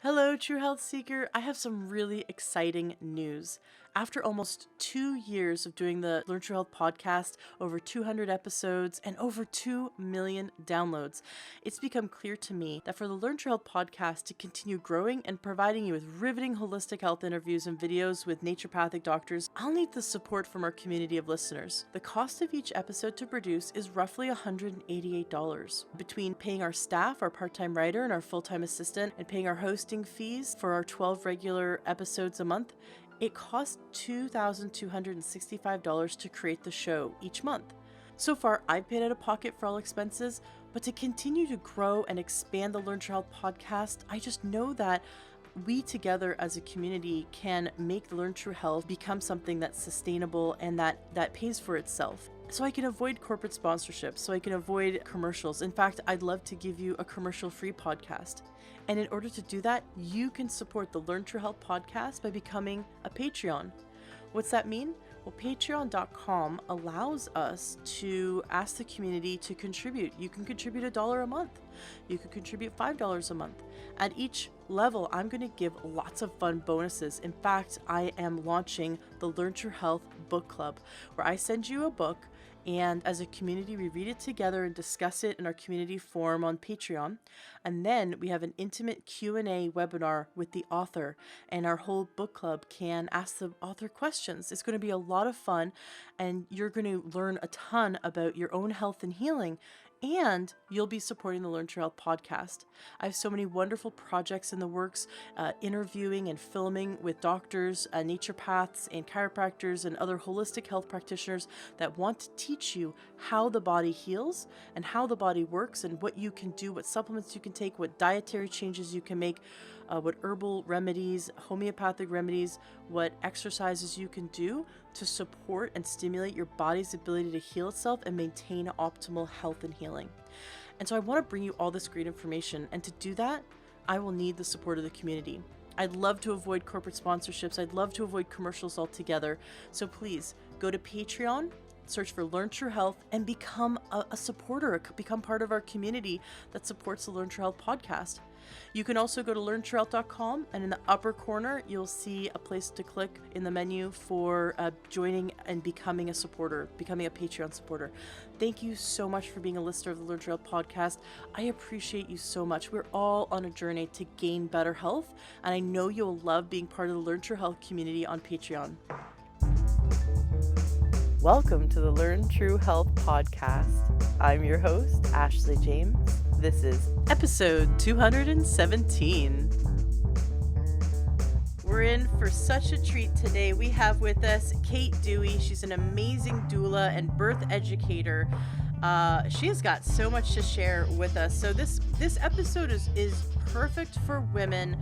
Hello, True Health Seeker. I have some really exciting news. After almost 2 years of doing the Learn True Health podcast, over 200 episodes, and over 2 million downloads, it's become clear to me that for the Learn True Health podcast to continue growing and providing you with riveting holistic health interviews and videos with naturopathic doctors, I'll need the support from our community of listeners. The cost of each episode to produce is roughly $188. Between paying our staff, our part-time writer, and our full-time assistant, and paying our hosting fees for our 12 regular episodes a month, it costs $2,265 to create the show each month. So far, I've paid out of pocket for all expenses, but to continue to grow and expand the Learn True Health podcast, I just know that we together as a community can make the Learn True Health become something that's sustainable and that pays for itself. So I can avoid corporate sponsorships, so I can avoid commercials. In fact, I'd love to give you a commercial-free podcast. And in order to do that, you can support the Learn True Health podcast by becoming a Patreon. What's that mean? Well, patreon.com allows us to ask the community to contribute. You can contribute $1 a month. You can contribute $5 a month. At each level, I'm going to give lots of fun bonuses. In fact, I am launching the Learn True Health book club, where I send you a book, and as a community, we read it together and discuss it in our community forum on Patreon. And then we have an intimate Q&A webinar with the author, and our whole book club can ask the author questions. It's going to be a lot of fun, and you're going to learn a ton about your own health and healing, and you'll be supporting the Learn True Health podcast. I have so many wonderful projects in the works, interviewing and filming with doctors, naturopaths, and chiropractors, and other holistic health practitioners that want to teach you how the body heals and how the body works and what you can do, what supplements you can take, what dietary changes you can make, what herbal remedies, homeopathic remedies, what exercises you can do to support and stimulate your body's ability to heal itself and maintain optimal health and healing. And so I want to bring you all this great information. And to do that, I will need the support of the community. I'd love to avoid corporate sponsorships. I'd love to avoid commercials altogether. So please go to Patreon, search for Learn True Health, and become a supporter, become part of our community that supports the Learn True Health podcast. You can also go to learntruehealth.com, and in the upper corner, you'll see a place to click in the menu for joining and becoming a supporter, becoming a Patreon supporter. Thank you so much for being a listener of the Learn True Health podcast. I appreciate you so much. We're all on a journey to gain better health, and I know you'll love being part of the Learn True Health community on Patreon. Welcome to the Learn True Health podcast. I'm your host, Ashley James. This is episode 217. We're in for such a treat today. We have with us Kate Dewey. She's an amazing doula and birth educator. She has got so much to share with us. So this episode is perfect for women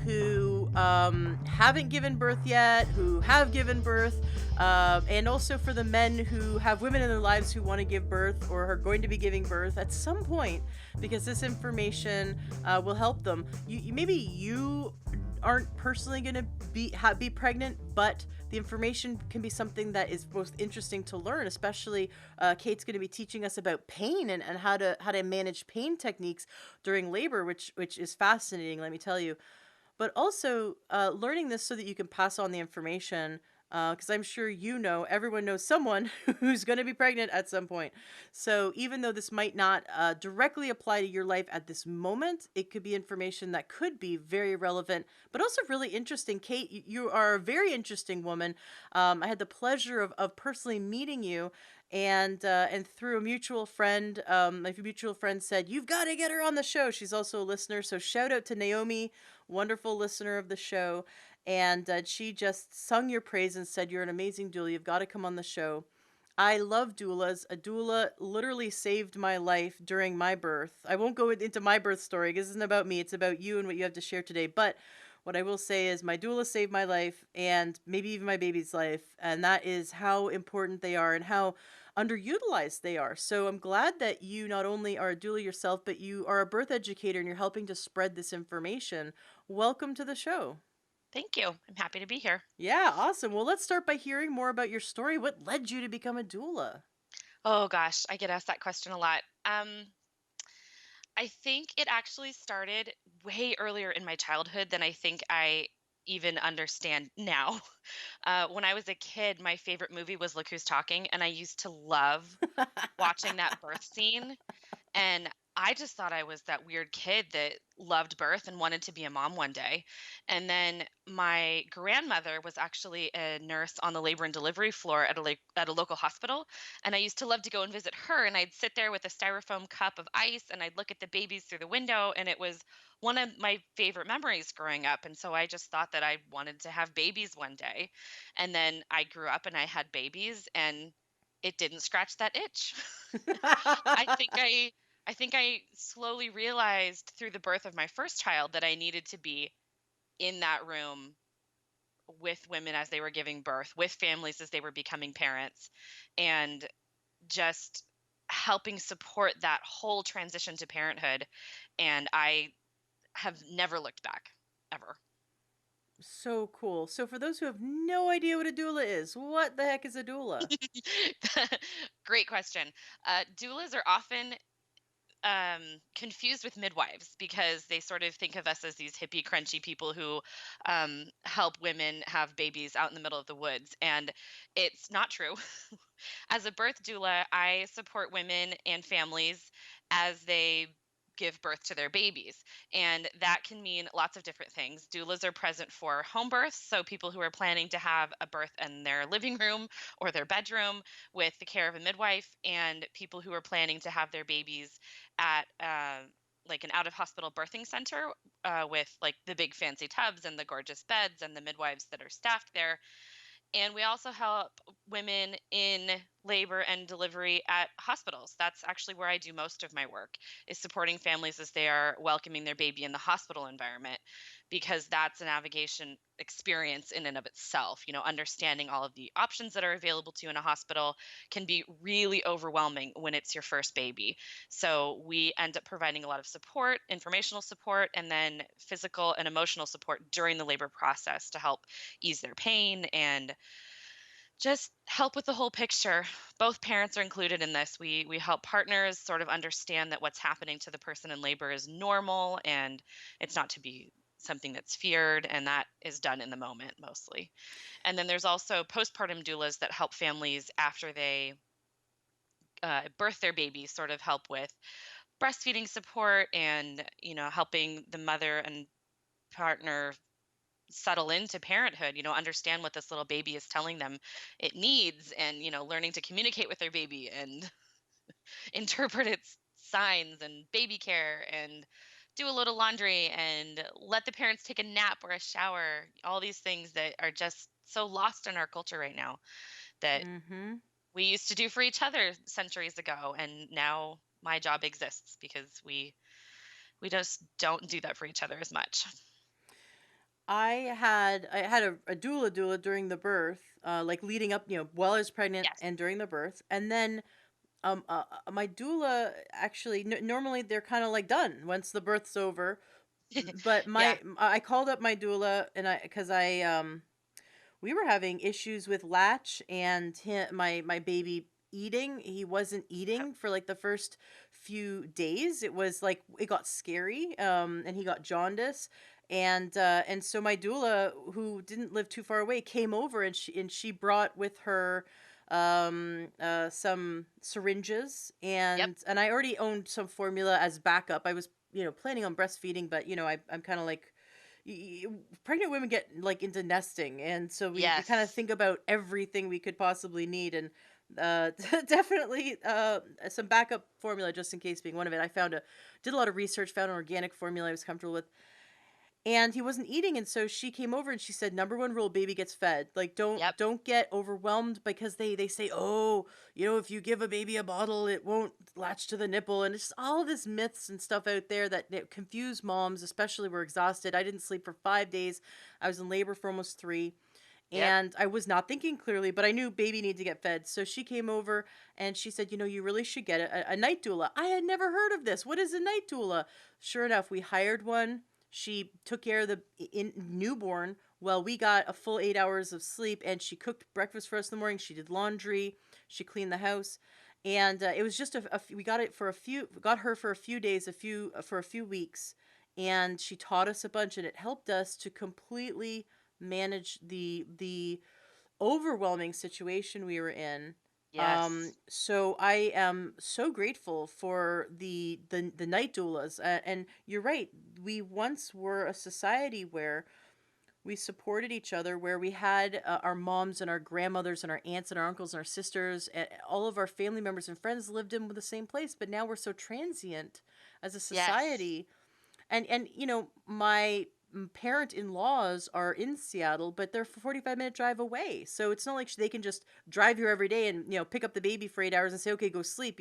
who haven't given birth yet, who have given birth, and also for the men who have women in their lives who want to give birth or are going to be giving birth at some point, because this information will help them. Maybe you aren't personally going to be pregnant, but the information can be something that is most interesting to learn. Especially Kate's going to be teaching us about pain and how to manage pain techniques during labor, which is fascinating, let me tell you. But also learning this so that you can pass on the information, because I'm sure everyone knows someone who's going to be pregnant at some point. So even though this might not directly apply to your life at this moment, it could be information that could be very relevant, but also really interesting. Kate, you are a very interesting woman. I had the pleasure of personally meeting you. And through a mutual friend, my mutual friend said, "You've got to get her on the show." She's also a listener. So shout out to Naomi, wonderful listener of the show. And she just sung your praise and said, "You're an amazing doula. You've got to come on the show." I love doulas. A doula literally saved my life during my birth. I won't go into my birth story because it isn't about me. It's about you and what you have to share today. But what I will say is my doula saved my life and maybe even my baby's life. And that is how important they are and how underutilized they are. So I'm glad that you not only are a doula yourself, but you are a birth educator and you're helping to spread this information. Welcome to the show. Thank you. I'm happy to be here. Yeah, awesome. Well, let's start by hearing more about your story. What led you to become a doula? Oh gosh, I get asked that question a lot. I think it actually started way earlier in my childhood than I think I even understand now. When I was a kid, my favorite movie was Look Who's Talking, and I used to love watching that birth scene. And I just thought I was that weird kid that loved birth and wanted to be a mom one day. And then my grandmother was actually a nurse on the labor and delivery floor at at a local hospital. And I used to love to go and visit her. And I'd sit there with a styrofoam cup of ice and I'd look at the babies through the window. And it was one of my favorite memories growing up. And so I just thought that I wanted to have babies one day. And then I grew up and I had babies and it didn't scratch that itch. I think I slowly realized through the birth of my first child that I needed to be in that room with women as they were giving birth, with families as they were becoming parents, and just helping support that whole transition to parenthood. And I have never looked back ever. So cool. So for those who have no idea what a doula is, what the heck is a doula? Great question. Doulas are often confused with midwives because they sort of think of us as these hippie, crunchy people who help women have babies out in the middle of the woods. And it's not true. As a birth doula, I support women and families as they give birth to their babies. And that can mean lots of different things. Doulas are present for home births, so people who are planning to have a birth in their living room or their bedroom with the care of a midwife, and people who are planning to have their babies at like an out of hospital birthing center with like the big fancy tubs and the gorgeous beds and the midwives that are staffed there. And we also help women in labor and delivery at hospitals. That's actually where I do most of my work, is supporting families as they are welcoming their baby in the hospital environment, because that's a navigation experience in and of itself. You know, understanding all of the options that are available to you in a hospital can be really overwhelming when it's your first baby. So we end up providing a lot of support, informational support, and then physical and emotional support during the labor process to help ease their pain and just help with the whole picture. Both parents are included in this. We help partners sort of understand that what's happening to the person in labor is normal and it's not to be something that's feared, and that is done in the moment mostly. And then there's also postpartum doulas that help families after they birth their baby, sort of help with breastfeeding support and, you know, helping the mother and partner settle into parenthood, you know, understand what this little baby is telling them it needs, and, you know, learning to communicate with their baby and interpret its signs and baby care and do a little laundry and let the parents take a nap or a shower. All these things that are just so lost in our culture right now that Mm-hmm. we used to do for each other centuries ago, and now my job exists because we just don't do that for each other as much. I had a doula during the birth, like leading up, while I was pregnant Yes. and during the birth, and then my doula actually normally they're kind of like done once the birth's over, but Yeah. I called up my doula and I because I we were having issues with latch and my baby eating. He wasn't Yep. eating for like the first few days. It was like it got scary, and he got jaundice. And so my doula, who didn't live too far away, came over and she brought with her some syringes, Yep. and I already owned some formula as backup. I was, planning on breastfeeding, but I'm kind of like pregnant women get like into nesting, and so we kind of Yes. think about everything we could possibly need, and definitely some backup formula just in case being one of it. I did a lot of research, found an organic formula I was comfortable with, and he wasn't eating, and so she came over and she said, number one rule, baby gets fed. Like, Yep. don't get overwhelmed, because they say, oh, if you give a baby a bottle, it won't latch to the nipple, and it's just all this myths and stuff out there that confuse moms, especially. We're exhausted. I didn't sleep for 5 days. I was in labor for almost 3, Yep. and I was not thinking clearly, but I knew baby needed to get fed. So she came over and she said, you really should get a night doula. I had never heard of this. What is a night doula? Sure enough, we hired one. She took care of the newborn while we got a full 8 hours of sleep, and she cooked breakfast for us in the morning. She did laundry. She cleaned the house. and it was just we got it for a few, got her for a few days, for a few weeks, and she taught us a bunch, and it helped us to completely manage the overwhelming situation we were in. Yes. So I am so grateful for the night doulas, and you're right. We once were a society where we supported each other, where we had our moms and our grandmothers and our aunts and our uncles and our sisters and all of our family members and friends lived in the same place. But now we're so transient as a Yes. society, and my parent-in-laws are in Seattle, but they're a 45-minute drive away. So it's not like they can just drive here every day and pick up the baby for 8 hours and say, okay, go sleep.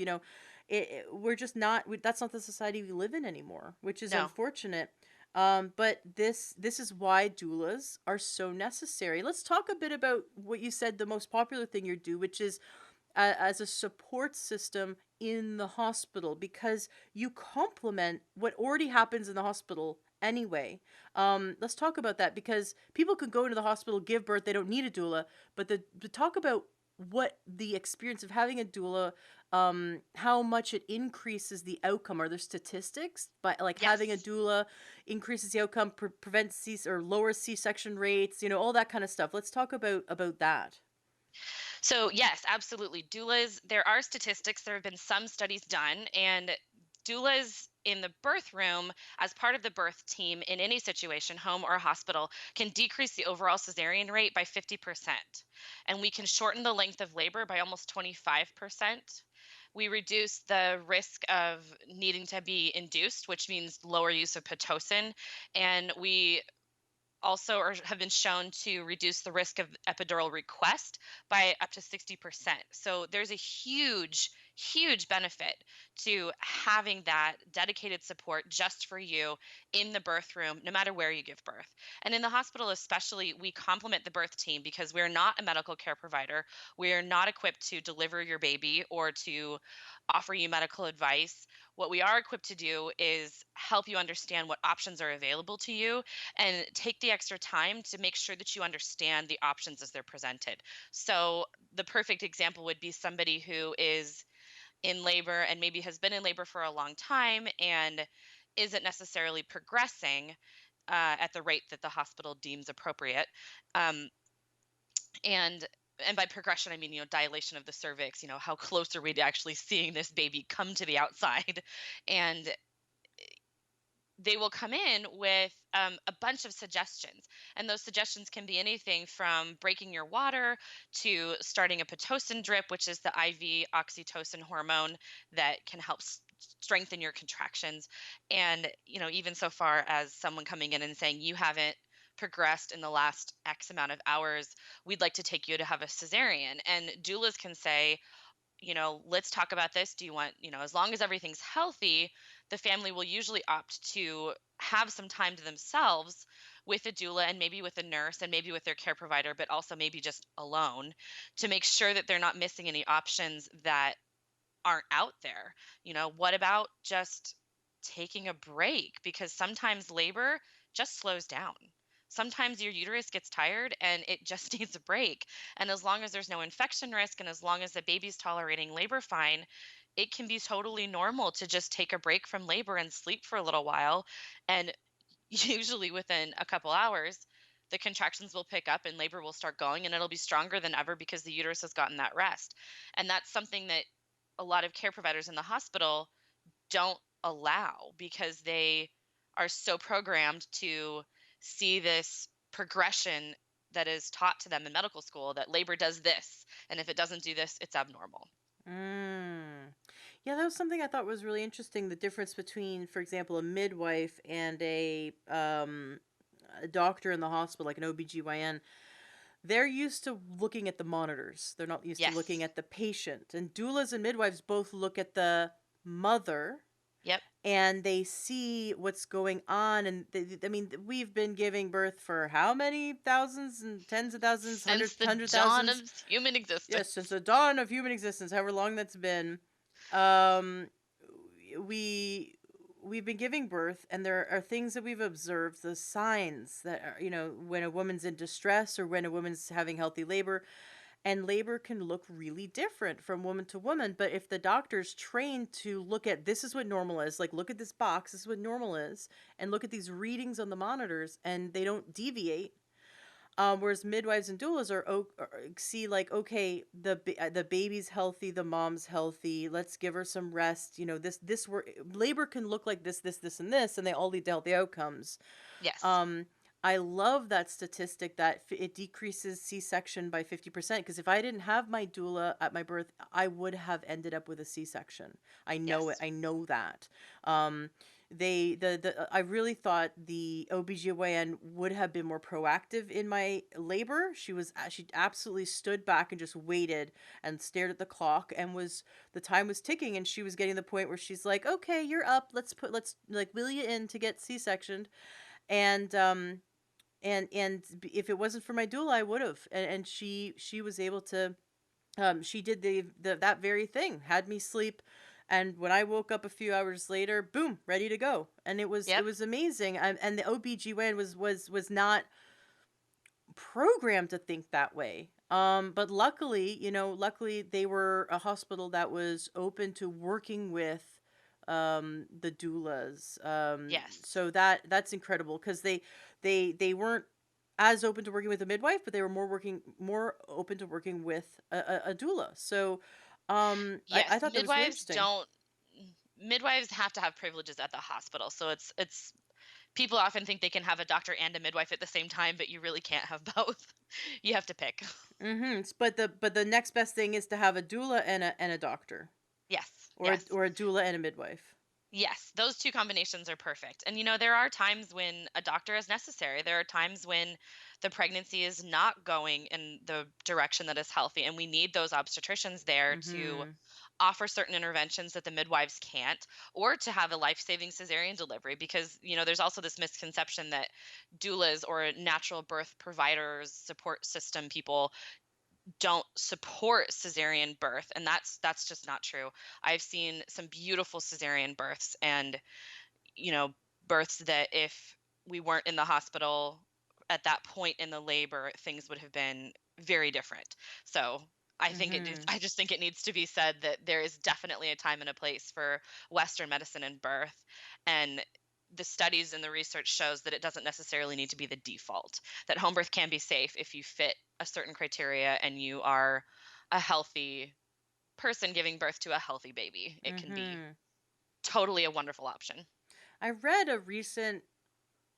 We're just not. That's not the society we live in anymore, which is No. unfortunate. But this is why doulas are so necessary. Let's talk a bit about what you said. The most popular thing you do, which is as a support system in the hospital, because you complement what already happens in the hospital anyway. Let's talk about that, because people can go into the hospital, give birth, they don't need a doula, but to talk about what the experience of having a doula, how much it increases the outcome. Are there statistics, but like having a Yes. doula increases the outcome, prevents or lowers C-section rates, all that kind of stuff. Let's talk about that. So, yes, absolutely. Doulas, there are statistics. There have been some studies done, and doulas in the birth room, as part of the birth team in any situation, home or hospital, can decrease the overall cesarean rate by 50%. And we can shorten the length of labor by almost 25%. We reduce the risk of needing to be induced, which means lower use of Pitocin. And we also have been shown to reduce the risk of epidural request by up to 60%. So there's a huge, huge benefit to having that dedicated support just for you in the birth room, no matter where you give birth. And in the hospital, especially, we complement the birth team because we're not a medical care provider. We're not equipped to deliver your baby or to offer you medical advice. What we are equipped to do is help you understand what options are available to you and take the extra time to make sure that you understand the options as they're presented. So, the perfect example would be somebody who is in labor and maybe has been in labor for a long time and isn't necessarily progressing at the rate that the hospital deems appropriate. Um, and and by progression, I mean, dilation of the cervix, how close are we to actually seeing this baby come to the outside? And they will come in with a bunch of suggestions. And those suggestions can be anything from breaking your water to starting a Pitocin drip, which is the IV oxytocin hormone that can help strengthen your contractions. And, even so far as someone coming in and saying, you haven't progressed in the last X amount of hours, we'd like to take you to have a cesarean. And doulas can say, let's talk about this. Do you want, as long as everything's healthy, the family will usually opt to have some time to themselves with a doula and maybe with a nurse and maybe with their care provider, but also maybe just alone to make sure that they're not missing any options that aren't out there. What about just taking a break? Because sometimes labor just slows down. Sometimes your uterus gets tired and it just needs a break. And as long as there's no infection risk and as long as the baby's tolerating labor fine, it can be totally normal to just take a break from labor and sleep for a little while. And usually within a couple hours, the contractions will pick up and labor will start going and it'll be stronger than ever because the uterus has gotten that rest. And that's something that a lot of care providers in the hospital don't allow because they are so programmed to see this progression that is taught to them in medical school that labor does this. And if it doesn't do this, it's abnormal. Mm. Yeah, that was something I thought was really interesting. The difference between, for example, a midwife and a doctor in the hospital, like an OBGYN. They're used to looking at the monitors. They're not used to looking Yes. at the patient. And doulas and midwives both look at the mother, Yep. and they see what's going on. And I mean, we've been giving birth for how many thousands and tens of thousands, Since the hundred dawn of thousands? human Yes, since existence. the dawn of human existence, however long that's been. Um, we we've been giving birth, and there are things that we've observed, the signs that are, when a woman's in distress or when a woman's having healthy labor, And labor can look really different from woman to woman. But if the doctor's trained to look at this is what normal is, like look at this box, this is what normal is, and look at these readings on the monitors, and they don't deviate. Whereas midwives and doulas see like, okay, the baby's healthy, the mom's healthy. Let's give her some rest. You know, this work labor can look like this, and this, and they all lead to healthy outcomes. Yes. Um, I love that statistic that it decreases C-section by 50%, because if I didn't have my doula at my birth, I would have ended up with a C-section. I know it. Yes. I know that. Um, I really thought the OBGYN would have been more proactive in my labor. She absolutely stood back and just waited and stared at the clock, and the time was ticking, and she was getting to the point where she's like, "Okay, you're up. Let's like wheel you in to get C-sectioned." And if it wasn't for my doula, I would have. And she was able to. She did the that very thing. Had me sleep, and when I woke up a few hours later, boom, ready to go. And it Yep. was amazing. And the OBGYN was not programmed to think that way. But luckily, luckily they were a hospital that was open to working with the doulas. Yes. So that's incredible, because they weren't as open to working with a midwife, but they were more open to working with a doula. So I Yes. thought that was really interesting. Midwives have to have privileges at the hospital. So it's people often think they can have a doctor and a midwife at the same time, but you really can't have both. You have to pick. But the next best thing is to have a doula and a doctor, Yes. or Yes. a doula and a midwife. Yes, those two combinations are perfect. And there are times when a doctor is necessary. There are times when the pregnancy is not going in the direction that is healthy, and we need those obstetricians there to Mhm. offer certain interventions that the midwives can't, or to have a life-saving cesarean delivery, because there's also this misconception that doulas or natural birth providers, support system people, don't support cesarean birth, and that's just not true. I've seen some beautiful cesarean births, and you know births that if we weren't in the hospital at that point in the labor, things would have been very different. So Mhm. I just think it needs to be said that there is definitely a time and a place for Western medicine and birth, and the studies and the research shows that it doesn't necessarily need to be the default, that home birth can be safe if you fit a certain criteria and you are a healthy person giving birth to a healthy baby. It can be Mhm. totally a wonderful option. I read a recent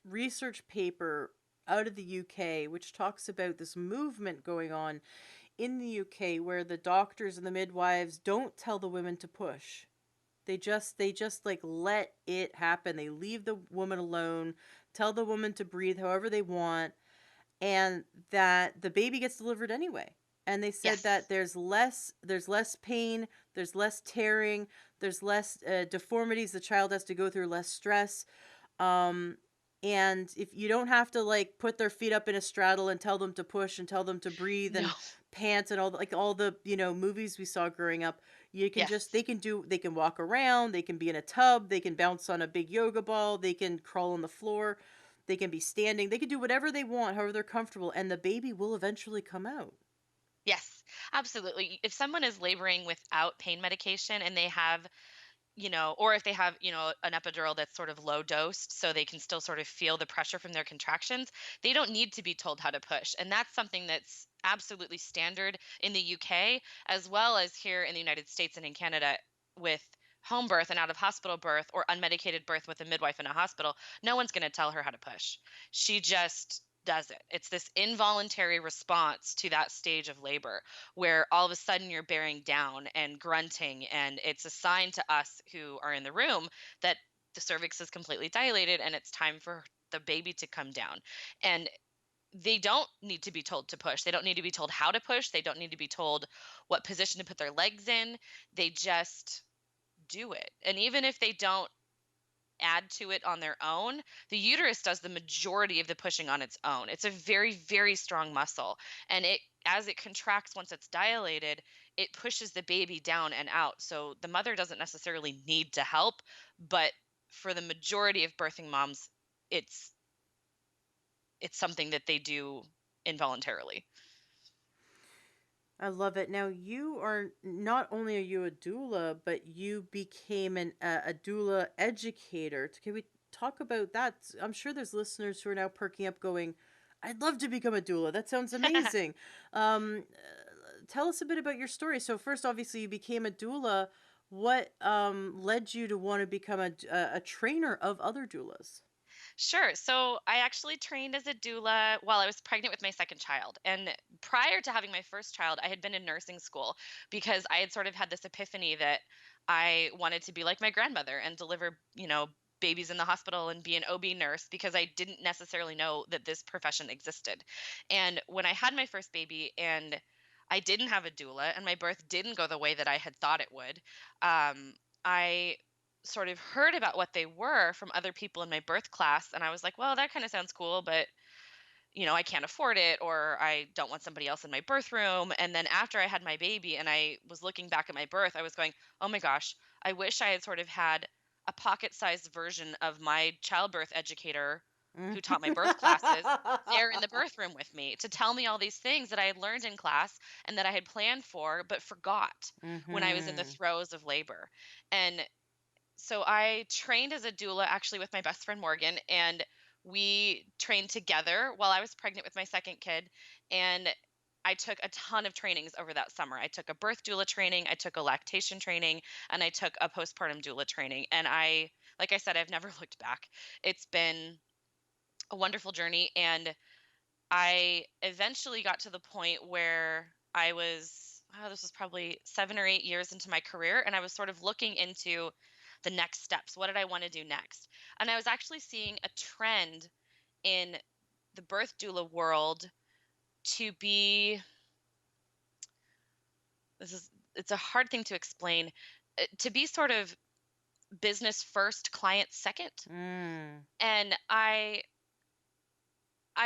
research paper out of the UK which talks about this movement going on in the UK, where the doctors and the midwives don't tell the women to push. They just like let it happen. They leave the woman alone, tell the woman to breathe however they want, and that the baby gets delivered anyway. And they said that Yes. there's less pain, there's less tearing, there's less deformities the child has to go through, less stress. um and if you don't have to like put their feet up in a straddle and tell them to push and tell them to breathe No. and pant and all the movies we saw growing up, you can just Yes. they can walk around, they can be in a tub, they can bounce on a big yoga ball, they can crawl on the floor, they can be standing, they can do whatever they want, however they're comfortable, and the baby will eventually come out. Yes. Absolutely. If someone is laboring without pain medication and they have, or if they have, an epidural that's sort of low dosed so they can still sort of feel the pressure from their contractions, they don't need to be told how to push. And that's something that's absolutely standard in the UK as well as here in the United States and in Canada with home birth and out of hospital birth or unmedicated birth with a midwife in a hospital. No one's going to tell her how to push. She just does it. It's this involuntary response to that stage of labor where all of a sudden you're bearing down and grunting, and it's a sign to us who are in the room that the cervix is completely dilated and it's time for the baby to come down. And they don't need to be told to push. They don't need to be told how to push. They don't need to be told what position to put their legs in. They just do it. And even if they don't add to it on their own, the uterus does the majority of the pushing on its own. It's a very, very strong muscle. And as it contracts, once it's dilated, it pushes the baby down and out. So the mother doesn't necessarily need to help, but for the majority of birthing moms, it's it's something that they do involuntarily. I love it. Now, you are not only are you a doula, but you became a doula educator. Can we talk about that? I'm sure there's listeners who are now perking up, going, "I'd love to become a doula. That sounds amazing." Tell us a bit about your story. So, first, obviously, you became a doula. What led you to want to become a trainer of other doulas? Sure. So I actually trained as a doula while I was pregnant with my second child. And prior to having my first child, I had been in nursing school because I had sort of had this epiphany that I wanted to be like my grandmother and deliver, babies in the hospital and be an OB nurse because I didn't necessarily know that this profession existed. And when I had my first baby and I didn't have a doula and my birth didn't go the way that I had thought it would, I sort of heard about what they were from other people in my birth class, and I was like, well, that kind of sounds cool, but I can't afford it, or I don't want somebody else in my birth room. And then after I had my baby and I was looking back at my birth, I was going, oh my gosh, I wish I had sort of had a pocket-sized version of my childbirth educator Mm. who taught my birth classes there in the birth room with me to tell me all these things that I had learned in class and that I had planned for but forgot when I was in the Mhm. throes of labor. And so I trained as a doula actually with my best friend Morgan, and we trained together while I was pregnant with my second kid. And I took a ton of trainings over that summer. I took a birth doula training, I took a lactation training, and I took a postpartum doula training. And like I said, I've never looked back. It's been a wonderful journey. And I eventually got to the point where this was probably 7 or 8 years into my career, and I was sort of looking into the next steps. What did I want to do next? And I was actually seeing a trend in the birth doula world to be, it's a hard thing to explain, to be sort of business first, client second. Mm. And I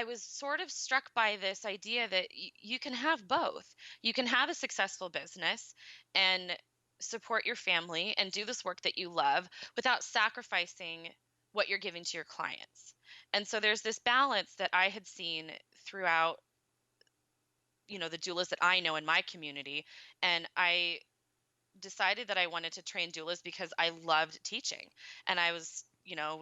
was sort of struck by this idea that you can have both. You can have a successful business and support your family and do this work that you love without sacrificing what you're giving to your clients. And so there's this balance that I had seen throughout, the doulas that I know in my community. And I decided that I wanted to train doulas because I loved teaching. And I was,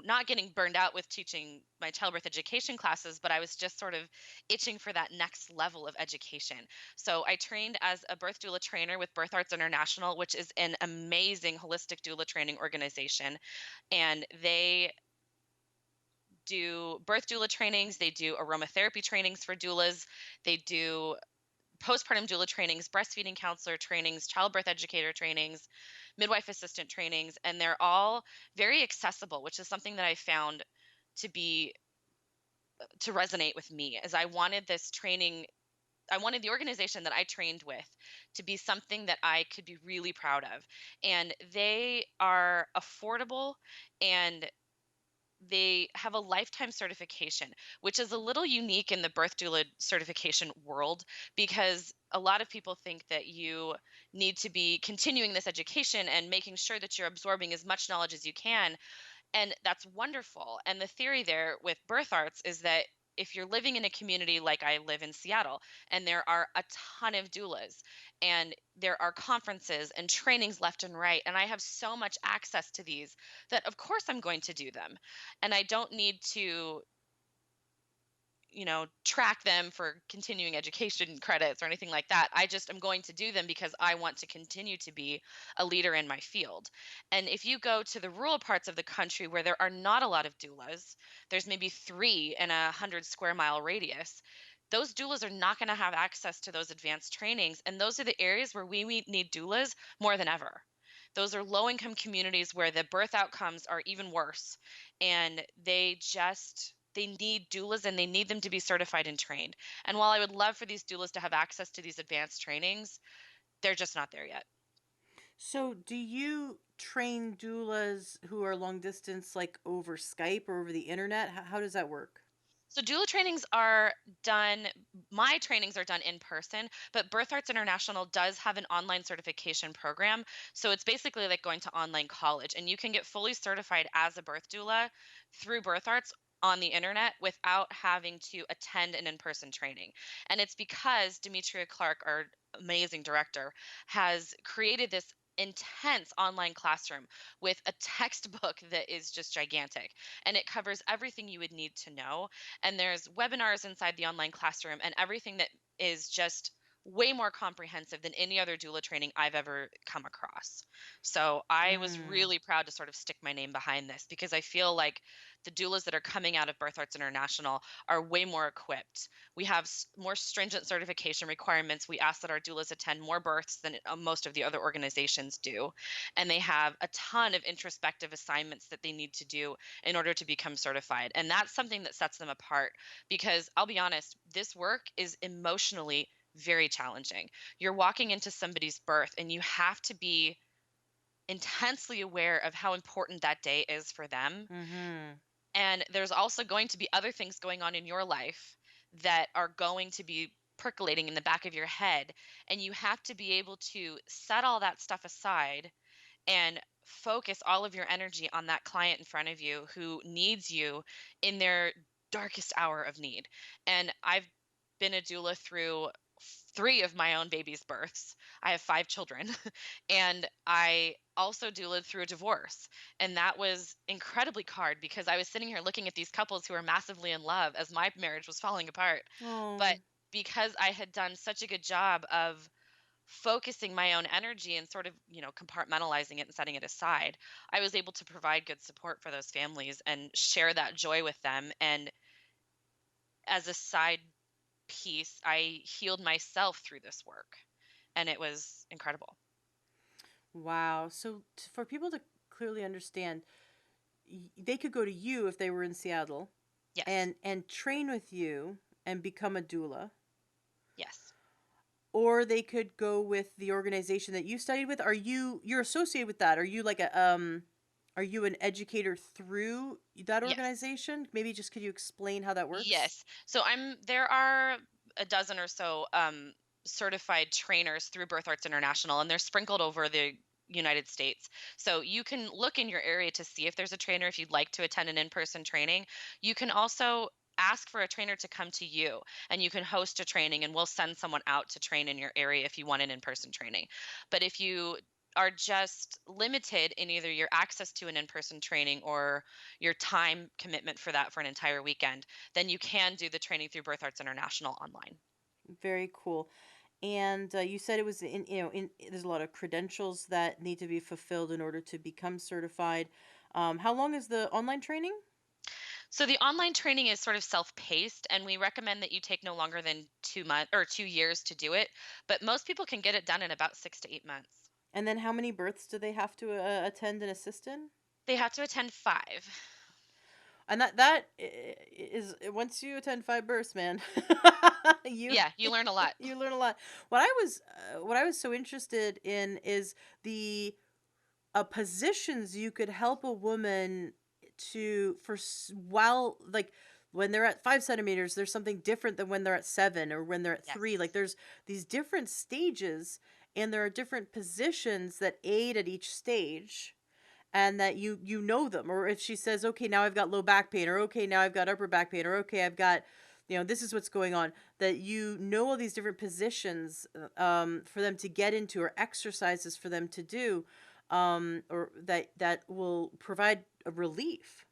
not getting burned out with teaching my childbirth education classes, but I was just sort of itching for that next level of education. So I trained as a birth doula trainer with Birth Arts International, which is an amazing holistic doula training organization. And they do birth doula trainings, they do aromatherapy trainings for doulas, they do postpartum doula trainings, breastfeeding counselor trainings, childbirth educator trainings, midwife assistant trainings, and they're all very accessible, which is something that I found to be to resonate with me as I wanted this training. I wanted the organization that I trained with to be something that I could be really proud of. And they are affordable and they have a lifetime certification, which is a little unique in the birth doula certification world because a lot of people think that you need to be continuing this education and making sure that you're absorbing as much knowledge as you can, and that's wonderful. And the theory there with birth arts is that if you're living in a community like I live in Seattle, and there are a ton of doulas, and there are conferences and trainings left and right, and I have so much access to these that, of course, I'm going to do them. And I don't need to track them for continuing education credits or anything like that. I just am going to do them because I want to continue to be a leader in my field. And if you go to the rural parts of the country where there are not a lot of doulas, there's maybe 3 in a 100 square mile radius. Those doulas are not going to have access to those advanced trainings. And those are the areas where we need doulas more than ever. Those are low income communities where the birth outcomes are even worse. And they need doulas and they need them to be certified and trained. And while I would love for these doulas to have access to these advanced trainings, they're just not there yet. So, do you train doulas who are long distance, like over Skype or over the internet? How does that work? So doula trainings are done, my trainings are done in person, but Birth Arts International does have an online certification program. So it's basically like going to online college, and you can get fully certified as a birth doula through Birth Arts, on the internet without having to attend an in-person training. And it's because Demetria Clark, our amazing director, has created this intense online classroom with a textbook that is just gigantic, and it covers everything you would need to know. And there's webinars inside the online classroom and everything that is just way more comprehensive than any other doula training I've ever come across. So I was Mm. really proud to sort of stick my name behind this because I feel like the doulas that are coming out of Birth Arts International are way more equipped. We have more stringent certification requirements. We ask that our doulas attend more births than most of the other organizations do. And they have a ton of introspective assignments that they need to do in order to become certified. And that's something that sets them apart because I'll be honest, this work is emotionally very challenging. You're walking into somebody's birth and you have to be intensely aware of how important that day is for them, Mhm. and there's also going to be other things going on in your life that are going to be percolating in the back of your head. And you have to be able to set all that stuff aside and focus all of your energy on that client in front of you who needs you in their darkest hour of need. And I've been a doula through three of my own baby's births. I have five children. And I also doulaed through a divorce. And that was incredibly hard because I was sitting here looking at these couples who were massively in love as my marriage was falling apart. But Oh, because I had done such a good job of focusing my own energy and sort of, compartmentalizing it and setting it aside, I was able to provide good support for those families and share that joy with them. And as a side piece, I healed myself through this work, and it was incredible. wow. So for people to clearly understand, they could go to you if they were in Seattle Yes. and train with you and become a doula, Yes. or they could go with the organization that you studied with. You're associated with that? Are you like a are you an educator through that Yes. organization? Maybe just could you explain how that works? Yes. So there are a dozen or so certified trainers through Birth Arts International, and they're sprinkled over the United States. So you can look in your area to see if there's a trainer if you'd like to attend an in-person training. You can also ask for a trainer to come to you, and you can host a training, and we'll send someone out to train in your area if you want an in-person training. But if you are just limited in either your access to an in-person training or your time commitment for that for an entire weekend, then you can do the training through Birth Arts International online. Very cool. And you said it was there's a lot of credentials that need to be fulfilled in order to become certified. How long is the online training? So the online training is sort of self-paced, and we recommend that you take no longer than 2 months or 2 years to do it. But most people can get it done in about 6 to 8 months. And then how many births do they have to attend and assist in? They have to attend five. And is once you attend five births, man, you Yeah, you learn a lot. you learn a lot. What I was so interested in is the positions you could help a woman while like when they're at 5 centimeters, there's something different than when they're at seven or when they're at Yes. three. Like there's these different stages, and there are different positions that aid at each stage, and that you know them. Or if she says, okay, now I've got low back pain, or okay, now I've got upper back pain, or okay, I've got, this is what's going on, that you know all these different positions for them to get into, or exercises for them to do, or that will provide a relief.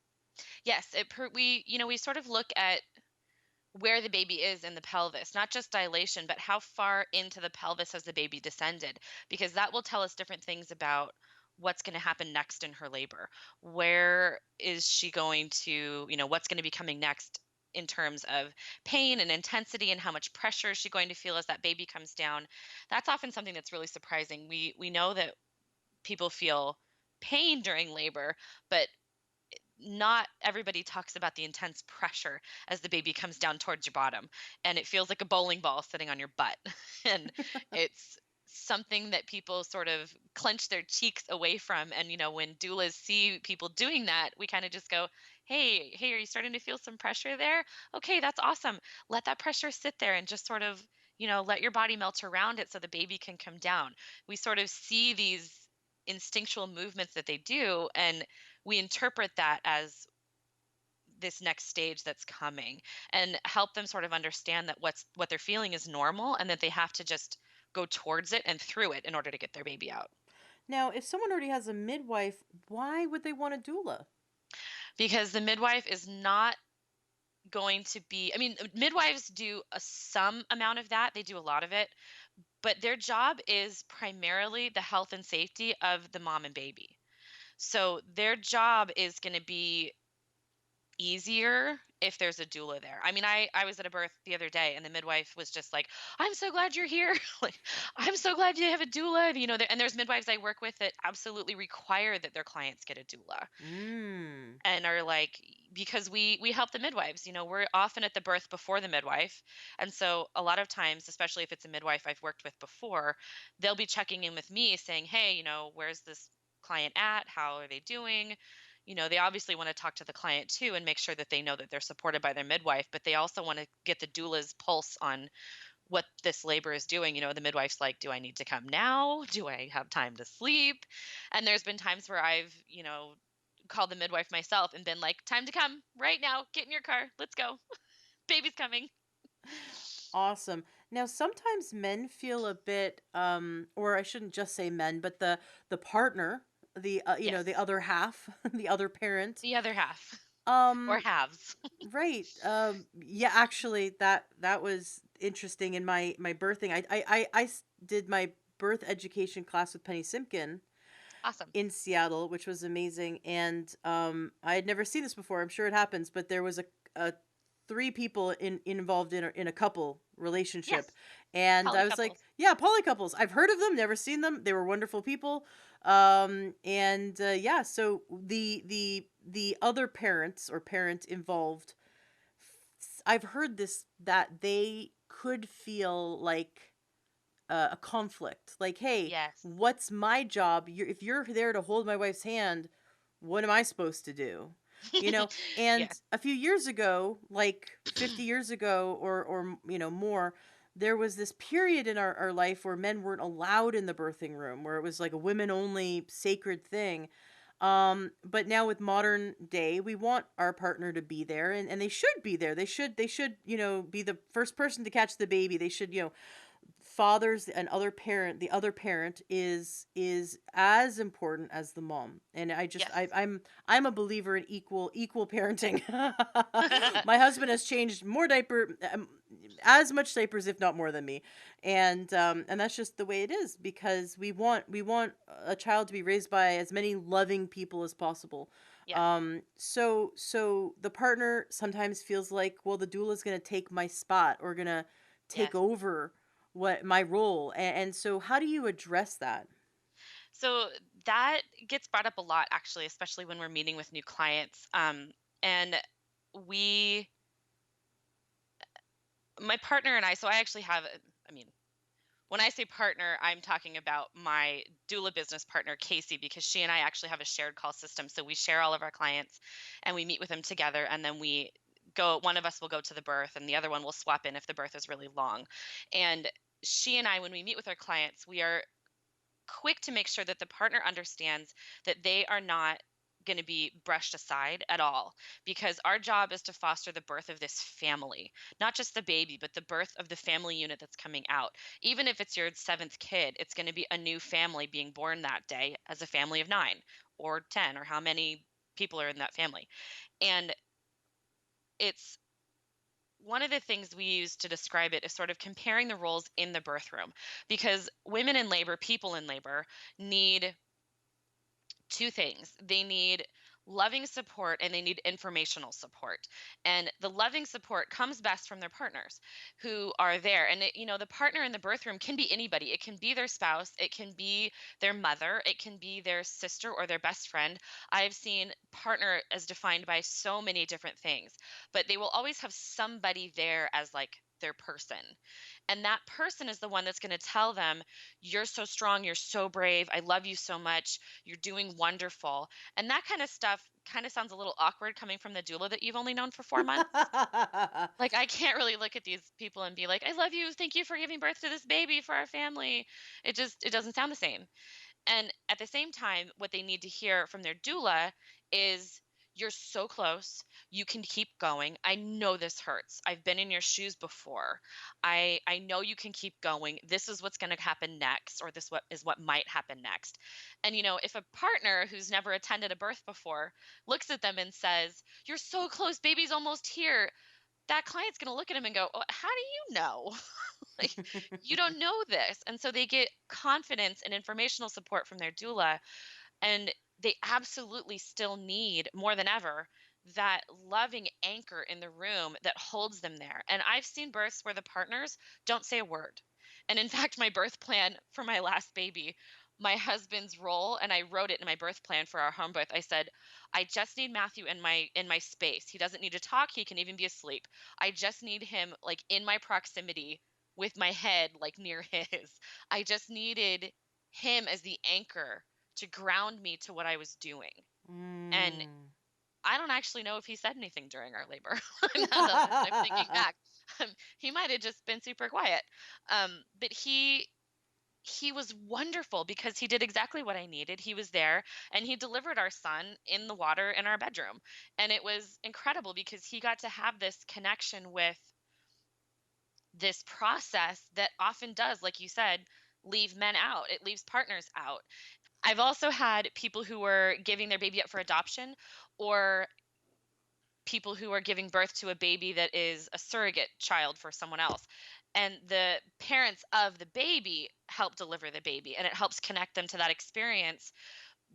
Yes, we sort of look at where the baby is in the pelvis, not just dilation, but how far into the pelvis has the baby descended, because that will tell us different things about what's going to happen next in her labor. Where is she going to, what's going to be coming next in terms of pain and intensity, and how much pressure is she going to feel as that baby comes down. That's often something that's really surprising. We know that people feel pain during labor, but not everybody talks about the intense pressure as the baby comes down towards your bottom, and it feels like a bowling ball sitting on your butt. And it's something that people sort of clench their cheeks away from. And when doulas see people doing that, we kind of just go, hey, are you starting to feel some pressure there? Okay, that's awesome. Let that pressure sit there and just sort of, let your body melt around it so the baby can come down. We sort of see these instinctual movements that they do, and we interpret that as this next stage that's coming, and help them sort of understand that what they're feeling is normal, and that they have to just go towards it and through it in order to get their baby out. Now, if someone already has a midwife, why would they want a doula? Because the midwife is not going to be, I mean, midwives do some amount of that, they do a lot of it, but their job is primarily the health and safety of the mom and baby. So their job is going to be easier if there's a doula there. I mean, I was at a birth the other day, and the midwife was just like, "I'm so glad you're here. Like, I'm so glad you have a doula." And there's midwives I work with that absolutely require that their clients get a doula, Mm. and are like, because we help the midwives. We're often at the birth before the midwife, and so a lot of times, especially if it's a midwife I've worked with before, they'll be checking in with me saying, "Hey, where's this client at? How are they doing?" They obviously want to talk to the client too and make sure that they know that they're supported by their midwife, but they also want to get the doula's pulse on what this labor is doing. The midwife's like, "Do I need to come now? Do I have time to sleep?" And there's been times where I've, called the midwife myself and been like, "Time to come right now. Get in your car. Let's go. Baby's coming." Awesome. Now, sometimes men feel a bit, or I shouldn't just say men, but the partner, the Yes. other half, the other parent. The other half or Um, halves. right. Yeah. Actually, that was interesting in my birthing. Did my birth education class with Penny Simkin Awesome. in Seattle, which was amazing. And I had never seen this before. I'm sure it happens, but there was a three people involved in a couple relationship, Yes. and Poly I was like, couples. yeah, poly couples. I've heard of them, never seen them. They were wonderful people. And yeah, so the other parents or parent involved, I've heard this that they could feel like a conflict. Like, hey, Yes. what's my job? If you're there to hold my wife's hand, what am I supposed to do? You know, and Yes. a few years ago, like 50 years ago or more, there was this period in our life where men weren't allowed in the birthing room, where it was like a women only sacred thing. But now with modern day, we want our partner to be there, and they should be there. They should be the first person to catch the baby. They should, fathers and the other parent is as important as the mom. And Yes. I'm a believer in equal parenting. My husband has changed more as much diapers, if not more, than me. And that's just the way it is, because we want a child to be raised by as many loving people as possible. Yes. So the partner sometimes feels like, well, the doula is going to take my spot, or going to take Yes. over what my role. And so how do you address that? So that gets brought up a lot, actually, especially when we're meeting with new clients. And we, my partner and I, so I actually have, I mean, when I say partner, I'm talking about my doula business partner, Casey, because she and I actually have a shared call system. So we share all of our clients and we meet with them together. And then one of us will go to the birth and the other one will swap in if the birth is really long. And she and I, when we meet with our clients, we are quick to make sure that the partner understands that they are not going to be brushed aside at all, because our job is to foster the birth of this family, not just the baby, but the birth of the family unit that's coming out. Even if it's your seventh kid, it's going to be a new family being born that day as a family of 9 or 10 or how many people are in that family. And it's one of the things we use to describe it is sort of comparing the roles in the birth room, because women in labor, people in labor, need two things. They need loving support and they need informational support. And the loving support comes best from their partners who are there. And the partner in the birth room can be anybody. It can be their spouse, it can be their mother, it can be their sister or their best friend. I've seen partner as defined by so many different things, but they will always have somebody there as like their person. And that person is the one that's going to tell them, "You're so strong, you're so brave, I love you so much, you're doing wonderful." And that kind of stuff kind of sounds a little awkward coming from the doula that you've only known for 4 months. Like, I can't really look at these people and be like, "I love you, thank you for giving birth to this baby for our family." It doesn't sound the same. And at the same time, what they need to hear from their doula is, You're so close. You can keep going. I know this hurts. I've been in your shoes before. I know you can keep going. This is what's going to happen next, or this what is what might happen next. And if a partner who's never attended a birth before looks at them and says, "You're so close, baby's almost here." That client's going to look at him and go, "How do you know?" Like, you don't know this. And so they get confidence and informational support from their doula, and they absolutely still need more than ever that loving anchor in the room that holds them there. And I've seen births where the partners don't say a word. And in fact, my birth plan for my last baby, my husband's role, and I wrote it in my birth plan for our home birth. I said, I just need Matthew in my space. He doesn't need to talk. He can even be asleep. I just need him like in my proximity with my head like near his. I just needed him as the anchor to ground me to what I was doing. And Mm. I don't actually know if he said anything during our labor. Now that I'm thinking back, he might have just been super quiet. But he was wonderful because he did exactly what I needed. He was there and he delivered our son in the water in our bedroom. And it was incredible because he got to have this connection with this process that often does, like you said, leave men out. It leaves partners out. I've also had people who were giving their baby up for adoption, or people who are giving birth to a baby that is a surrogate child for someone else. And the parents of the baby help deliver the baby, and it helps connect them to that experience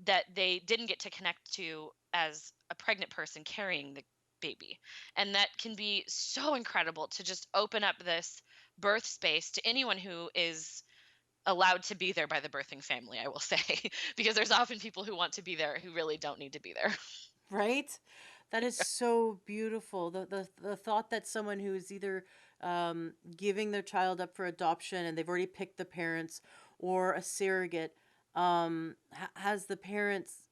that they didn't get to connect to as a pregnant person carrying the baby. And that can be so incredible to just open up this birth space to anyone who is allowed to be there by the birthing family, I will say, because there's often people who want to be there who really don't need to be there. Right? That is so beautiful. The thought that someone who is either giving their child up for adoption and they've already picked the parents, or a surrogate, has the parents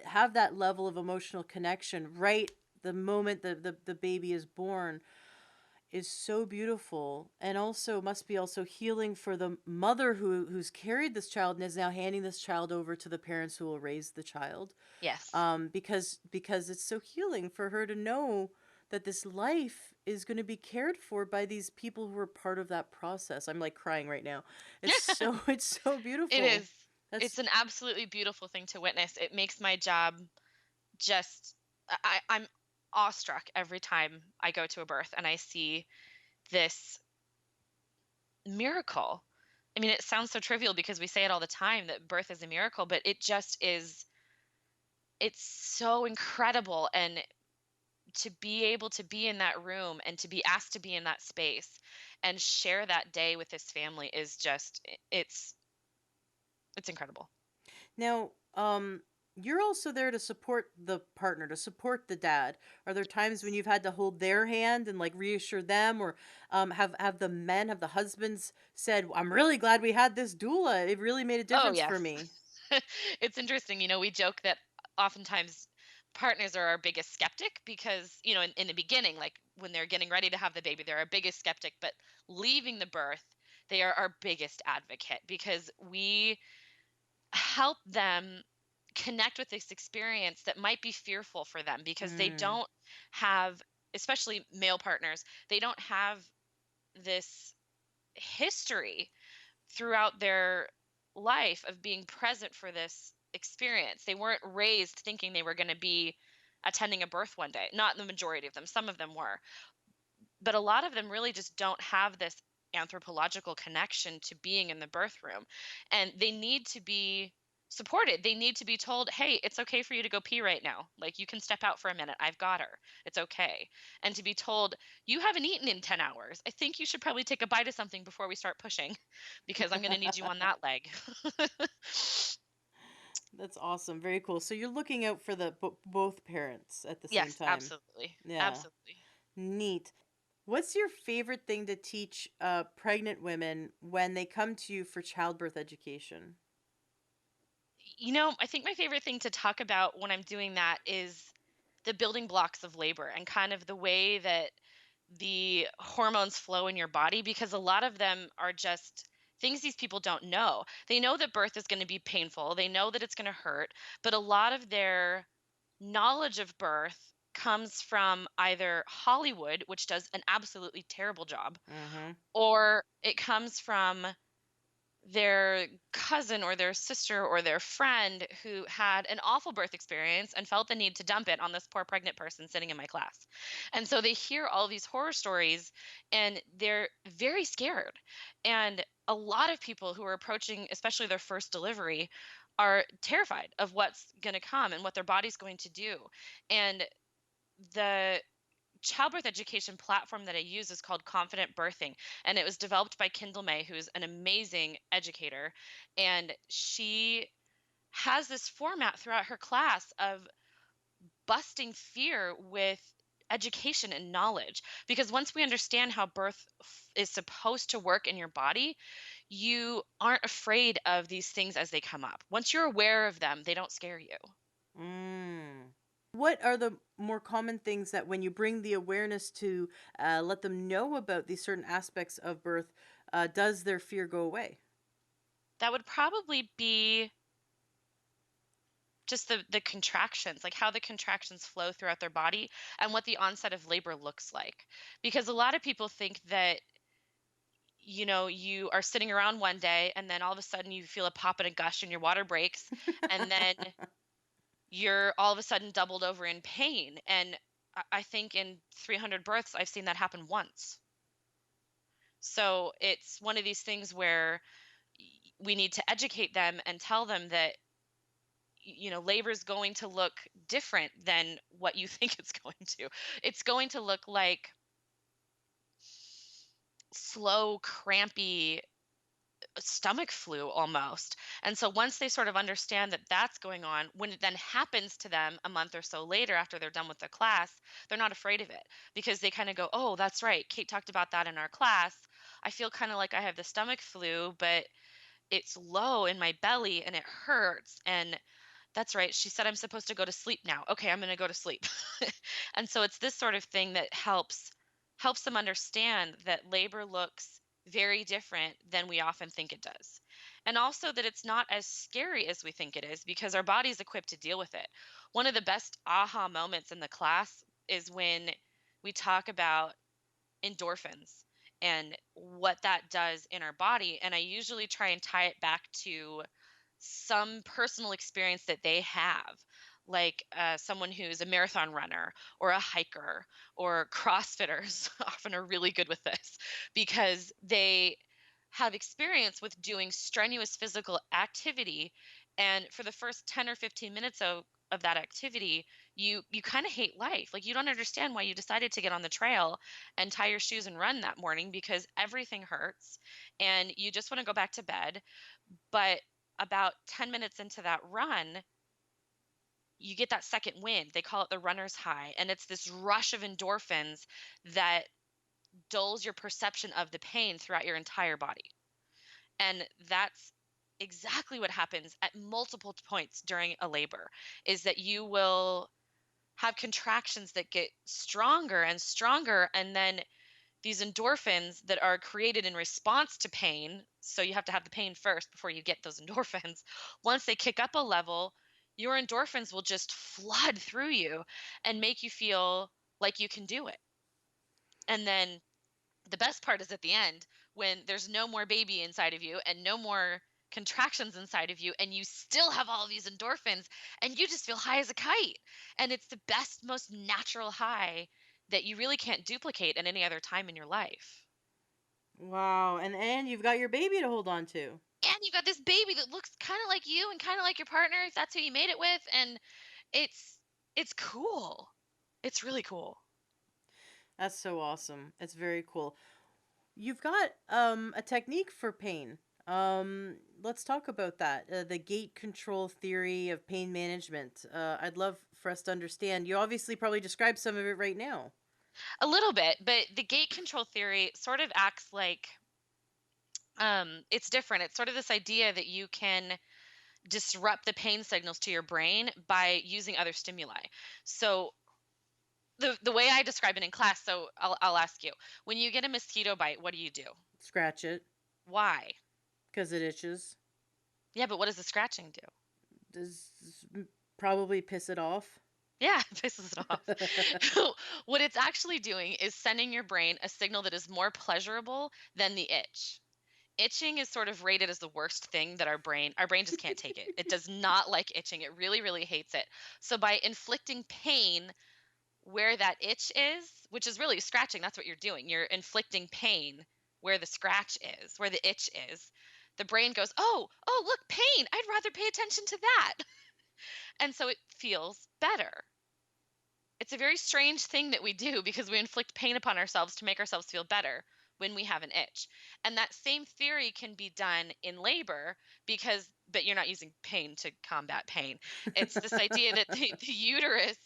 have that level of emotional connection right the moment the baby is born, is so beautiful, and also must be also healing for the mother who's carried this child and is now handing this child over to the parents who will raise the child. Yes. Because it's so healing for her to know that this life is going to be cared for by these people who are part of that process. I'm like crying right now. It's so it's so It beautiful. is. That's It's an absolutely beautiful thing to witness. It makes my job just I'm awestruck every time I go to a birth and I see this miracle. I mean, it sounds so trivial because we say it all the time that birth is a miracle, but it just is. It's so incredible. And to be able to be in that room and to be asked to be in that space and share that day with this family is just it's incredible. now you're also there to support the partner, to support the dad. Are there times when you've had to hold their hand and like reassure them, or have the men, have the husbands said, "I'm really glad we had this doula. It really made a Oh difference for yes. me." It's interesting, we joke that oftentimes partners are our biggest skeptic because, in the beginning, like when they're getting ready to have the baby, they're our biggest skeptic, but leaving the birth, they are our biggest advocate because we help them connect with this experience that might be fearful for them because they Mm, don't have, especially male partners, they don't have this history throughout their life of being present for this experience. They weren't raised thinking they were going to be attending a birth one day. Not the majority of them, some of them were. But a lot of them really just don't have this anthropological connection to being in the birth room. And they need to be supported. They need to be told, "Hey, it's okay for you to go pee right now. Like, you can step out for a minute. I've got her. It's okay." And to be told, "You haven't eaten in 10 hours. I think you should probably take a bite of something before we start pushing because I'm going to need you on that leg." that's awesome. Very cool. So you're looking out for the both parents at the same Yes, time. absolutely. Yeah. Absolutely. Neat. What's your favorite thing to teach pregnant women when they come to you for childbirth education? I think my favorite thing to talk about when I'm doing that is the building blocks of labor and kind of the way that the hormones flow in your body, because a lot of them are just things these people don't know. They know that birth is going to be painful, they know that it's going to hurt, but a lot of their knowledge of birth comes from either Hollywood, which does an absolutely terrible job, Mm-hmm. or it comes from their cousin or their sister or their friend who had an awful birth experience and felt the need to dump it on this poor pregnant person sitting in my class. And so they hear all these horror stories and they're very scared. And a lot of people who are approaching, especially their first delivery, are terrified of what's going to come and what their body's going to do. And the childbirth education platform that I use is called Confident Birthing, and it was developed by Kendall May, who's an amazing educator. And she has this format throughout her class of busting fear with education and knowledge. Because once we understand how birth is supposed to work in your body, you aren't afraid of these things as they come up. Once you're aware of them, they don't scare you. Mm. What are the more common things that when you bring the awareness to let them know about these certain aspects of birth, does their fear go away? That would probably be just the contractions, like how the contractions flow throughout their body and what the onset of labor looks like. Because a lot of people think that, you are sitting around one day and then all of a sudden you feel a pop and a gush and your water breaks, and then you're all of a sudden doubled over in pain. And I think in 300 births, I've seen that happen once. So it's one of these things where we need to educate them and tell them that labor is going to look different than what you think it's going to. It's going to look like slow, crampy stomach flu almost. And so once they sort of understand that that's going on, when it then happens to them a month or so later after they're done with the class, they're not afraid of it because they kind of go, "Oh, that's right. Kate talked about that in our class. I feel kind of like I have the stomach flu, but it's low in my belly and it hurts." And that's right. She said I'm supposed to go to sleep now. Okay, I'm going to go to sleep. And so it's this sort of thing that helps them understand that labor looks very different than we often think it does. And also that it's not as scary as we think it is because our body's equipped to deal with it. One of the best aha moments in the class is when we talk about endorphins and what that does in our body. And I usually try and tie it back to some personal experience that they have, like someone who's a marathon runner or a hiker or CrossFitters often are really good with this because they have experience with doing strenuous physical activity. And for the first 10 or 15 minutes of that activity, you kind of hate life. Like you don't understand why you decided to get on the trail and tie your shoes and run that morning because everything hurts and you just want to go back to bed. But about 10 minutes into that run, you get that second wind. They call it the runner's high. And it's this rush of endorphins that dulls your perception of the pain throughout your entire body. And that's exactly what happens at multiple points during a labor is that you will have contractions that get stronger and stronger, and then these endorphins that are created in response to pain. So you have to have the pain first before you get those endorphins. Once they kick up a level, your endorphins will just flood through you and make you feel like you can do it. And then the best part is at the end when there's no more baby inside of you and no more contractions inside of you and you still have all these endorphins and you just feel high as a kite, and it's the best, most natural high that you really can't duplicate at any other time in your life. Wow, and you've got your baby to hold on to. And you've got this baby that looks kind of like you and kind of like your partner if that's who you made it with, and it's it's cool. It's really cool. That's so awesome. It's very cool. You've got a technique for pain. Let's talk about that. The gate control theory of pain management. I'd love for us to understand. You obviously probably described some of it right now. A little bit, but the gate control theory sort of acts like it's different. It's sort of this idea that you can disrupt the pain signals to your brain by using other stimuli. So the way I describe it in class, so I'll ask you, when you get a mosquito bite, what do you do? Scratch it Why? because it itches. Yeah, but what does the scratching do? Does probably piss it off. Yeah, it pisses it off. What it's actually doing is sending your brain a signal that is more pleasurable than the itch. Itching is sort of rated as the worst thing that our brain just can't take it. It does not like itching. It really, really hates it. So by inflicting pain where that itch is, which is really scratching, that's what you're doing. You're inflicting pain where the scratch is, where the itch is. The brain goes, oh, look, pain. I'd rather pay attention to that. And so it feels better. It's a very strange thing that we do because we inflict pain upon ourselves to make ourselves feel better when we have an itch. And that same theory can be done in labor but you're not using pain to combat pain. It's this idea that the uterus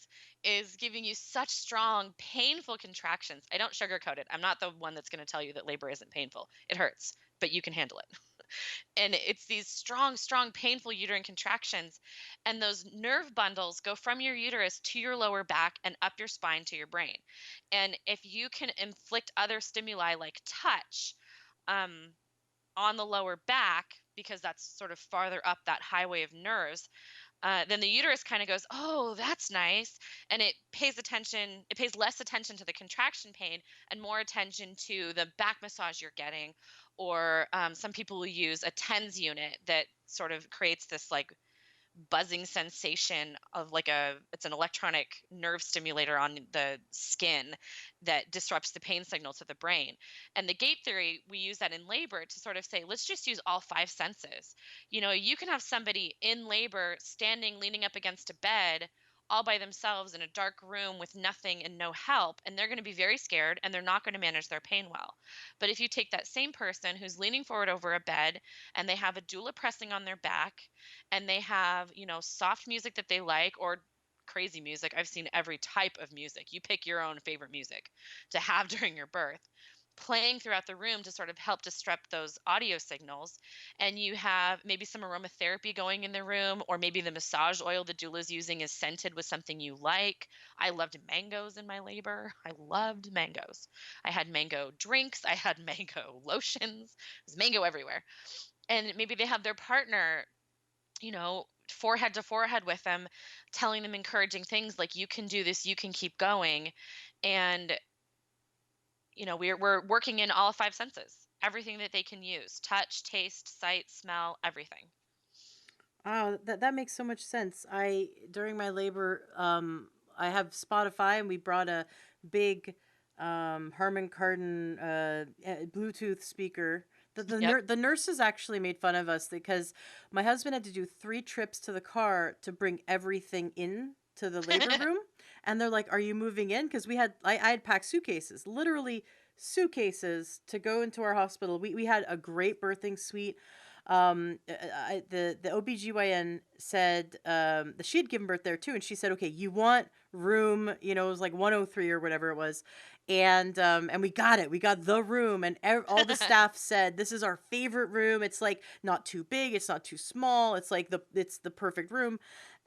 is giving you such strong, painful contractions. I don't sugarcoat it. I'm not the one that's going to tell you that labor isn't painful. It hurts, but you can handle it. And it's these strong, strong, painful uterine contractions. And those nerve bundles go from your uterus to your lower back and up your spine to your brain. And if you can inflict other stimuli like touch um, on the lower back, because that's sort of farther up that highway of nerves, then the uterus kind of goes, oh, that's nice. And it pays attention, it pays less attention to the contraction pain and more attention to the back massage you're getting. Or some people will use a TENS unit that sort of creates this like buzzing sensation of it's an electronic nerve stimulator on the skin that disrupts the pain signal to the brain. And the gate theory, we use that in labor to sort of say, let's just use all five senses. You can have somebody in labor standing leaning up against a bed all by themselves in a dark room with nothing and no help, and they're going to be very scared and they're not going to manage their pain well. But if you take that same person who's leaning forward over a bed and they have a doula pressing on their back and they have, soft music that they like or crazy music. I've seen every type of music. You pick your own favorite music to have during your birth, playing throughout the room to sort of help disrupt those audio signals. And you have maybe some aromatherapy going in the room, or maybe the massage oil the doula is using is scented with something you like. I loved mangoes in my labor. I loved mangoes. I had mango drinks. I had mango lotions. There's mango everywhere. And maybe they have their partner, forehead to forehead with them, telling them encouraging things like, you can do this, you can keep going. And, we're working in all five senses, everything that they can use: touch, taste, sight, smell, everything. Oh, that makes so much sense. During my labor, I have Spotify, and we brought a big Harman Kardon Bluetooth speaker. Yep. The nurses actually made fun of us because my husband had to do 3 trips to the car to bring everything in to the labor room, and they're like, "Are you moving in?" Because I had packed suitcases, literally suitcases, to go into our hospital. We had a great birthing suite. The OBGYN said that she had given birth there too, and she said, okay, you want room, it was like 103 or whatever it was, and we got it. We got the room, and all the staff said this is our favorite room. It's like not too big, it's not too small. It's like it's the perfect room.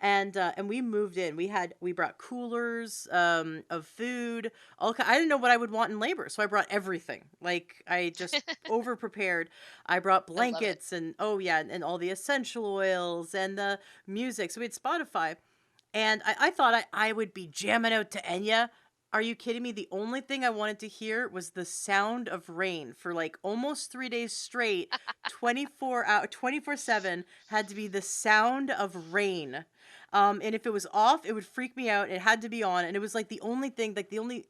And we moved in. We brought coolers of food. I didn't know what I would want in labor, so I brought everything. Like, I just over prepared. I brought I love it. blankets and, oh yeah, and all the essential oils and the music. So we had Spotify, and I thought I would be jamming out to Enya. Are you kidding me? The only thing I wanted to hear was the sound of rain for like almost 3 days straight. 24/7 had to be the sound of rain. And if it was off, it would freak me out. It had to be on, and it was like the only thing, like the only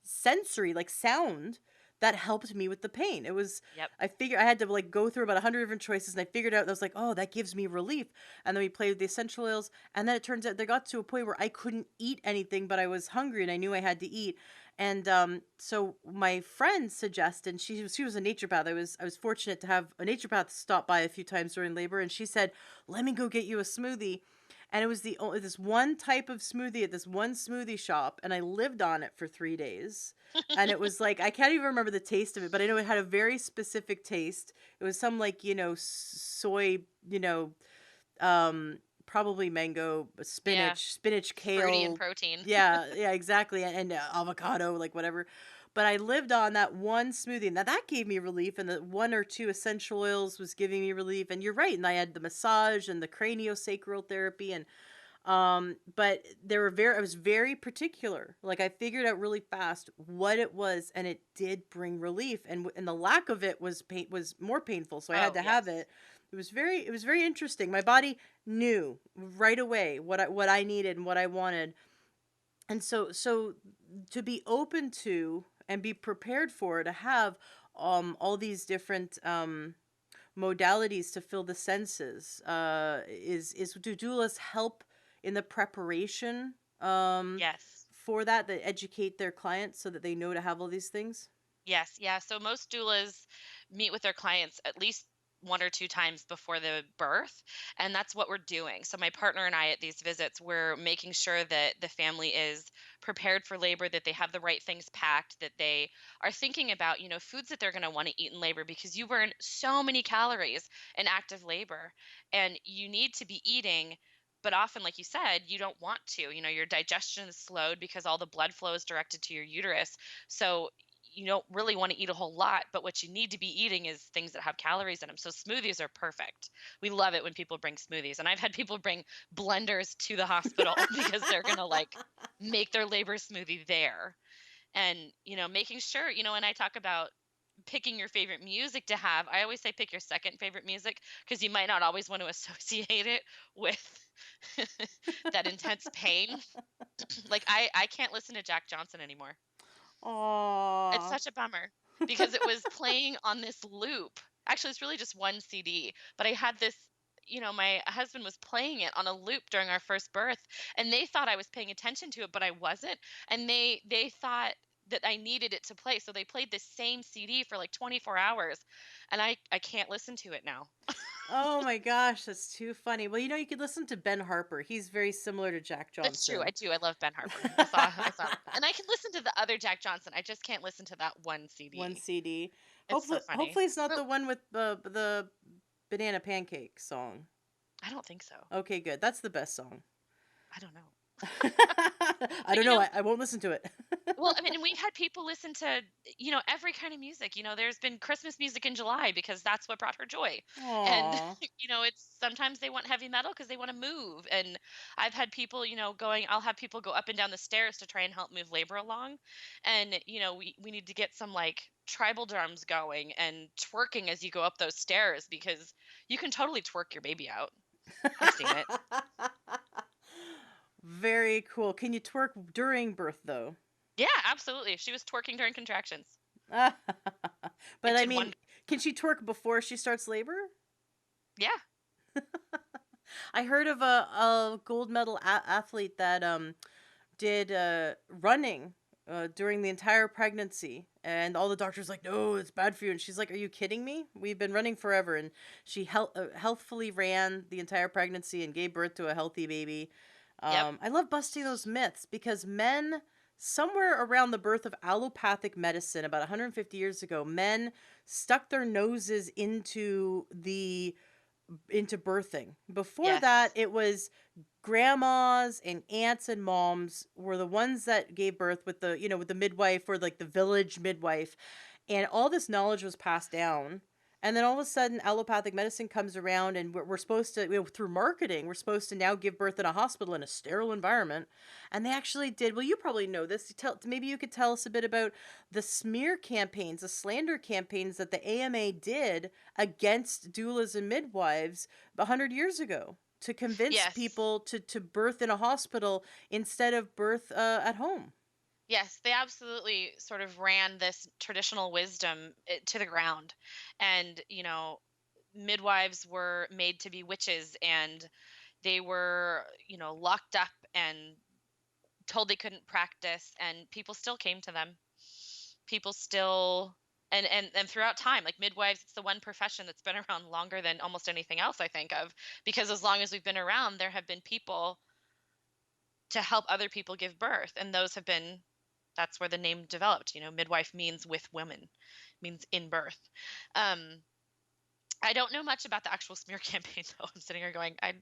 sensory, like sound, that helped me with the pain. It was, Yep. I figured I had to like go through about 100 different choices, and I figured out, I was like, oh, that gives me relief. And then we played with the essential oils, and then it turns out they got to a point where I couldn't eat anything, but I was hungry and I knew I had to eat. And so my friend suggested, she was a naturopath. I was fortunate to have a naturopath stop by a few times during labor, and she said, let me go get you a smoothie. And it was this one type of smoothie at this one smoothie shop, and I lived on it for 3 days. And it was like, I can't even remember the taste of it, but I know it had a very specific taste. It was some like, soy, probably mango, Yeah. spinach, Fruity and kale. protein. Yeah, exactly. And avocado, like whatever. But I lived on that one smoothie, and that gave me relief, and the 1 or 2 essential oils was giving me relief. And you're right, and I had the massage and the craniosacral therapy, and But I was very particular. Like I figured out really fast what it was, and it did bring relief. And the lack of it was more painful. So I had Oh, to have yes. it. It was very interesting. My body knew right away what I needed and what I wanted. And so to be open to and be prepared for, to have all these different modalities to fill the senses, is do doulas help in the preparation Yes. for that educate their clients so that they know to have all these things? Yes, yeah. So most doulas meet with their clients at least one or two times before the birth, and that's what we're doing. So my partner and I at these visits, we're making sure that the family is prepared for labor, that they have the right things packed, that they are thinking about, foods that they're going to want to eat in labor because you burn so many calories in active labor and you need to be eating. But often, like you said, you don't want to. Your digestion is slowed because all the blood flow is directed to your uterus. So you don't really want to eat a whole lot, but what you need to be eating is things that have calories in them. So smoothies are perfect. We love it when people bring smoothies. And I've had people bring blenders to the hospital because they're going to like make their labor smoothie there. And, making sure, when I talk about picking your favorite music to have, I always say pick your second favorite music because you might not always want to associate it with that intense pain. Like I can't listen to Jack Johnson anymore. It's Aw. such a bummer because it was playing on this loop. Actually, it's really just one CD, but I had this, my husband was playing it on a loop during our first birth, and they thought I was paying attention to it, but I wasn't. And they thought that I needed it to play, so they played the same CD for like 24 hours, and I can't listen to it now. Oh my gosh, that's too funny. Well, you could listen to Ben Harper. He's very similar to Jack That's true. I Johnson. do. I love Ben Harper. I saw him. And I can listen to the other Jack Johnson. I just can't listen to that one One CD. CD. It's so funny. Hopefully it's not But the one with the banana pancake song. I don't think so. Okay, good. That's the best song. I don't know. I But don't know. I won't listen to it. well, I mean, and we've had people listen to, every kind of music. There's been Christmas music in July because that's what brought her joy. And, Aw. it's sometimes they want heavy metal because they want to move. And I've had people, I'll have people go up and down the stairs to try and help move labor along. And, we need to get some like tribal drums going and twerking as you go up those stairs because you can totally twerk your baby out. I've seen it. Very cool. Can you twerk during birth though? Yeah, absolutely. She was twerking during contractions. But It I did mean, one. can she twerk before she starts labor? Yeah. I heard of a gold medal athlete that did running during the entire pregnancy, and all the doctors like, no, it's bad for you, and she's like, are you kidding me? We've been running forever, and she healthfully ran the entire pregnancy and gave birth to a healthy baby. Yep. I love busting those myths because men, somewhere around the birth of allopathic medicine, about 150 years ago, men stuck their noses into birthing. Before that, Yes. it was grandmas and aunts and moms were the ones that gave birth with with the midwife, or like the village midwife, and all this knowledge was passed down. And then all of a sudden allopathic medicine comes around, and we're supposed to, through marketing, we're supposed to now give birth in a hospital in a sterile environment. And they actually did, well, you probably know this, maybe you could tell us a bit about the smear campaigns, the slander campaigns that the AMA did against doulas and midwives 100 years ago to convince Yes. people to birth in a hospital instead of birth at home. Yes, they absolutely sort of ran this traditional wisdom to the ground. And, midwives were made to be witches and they were, locked up and told they couldn't practice and people still came to them. People still and throughout time, like midwives, it's the one profession that's been around longer than almost anything else I think of because as long as we've been around, there have been people to help other people give birth and those have been that's where the name developed. Midwife means with women, means in birth. um I don't know much about the actual smear campaign though. I'm sitting here going, I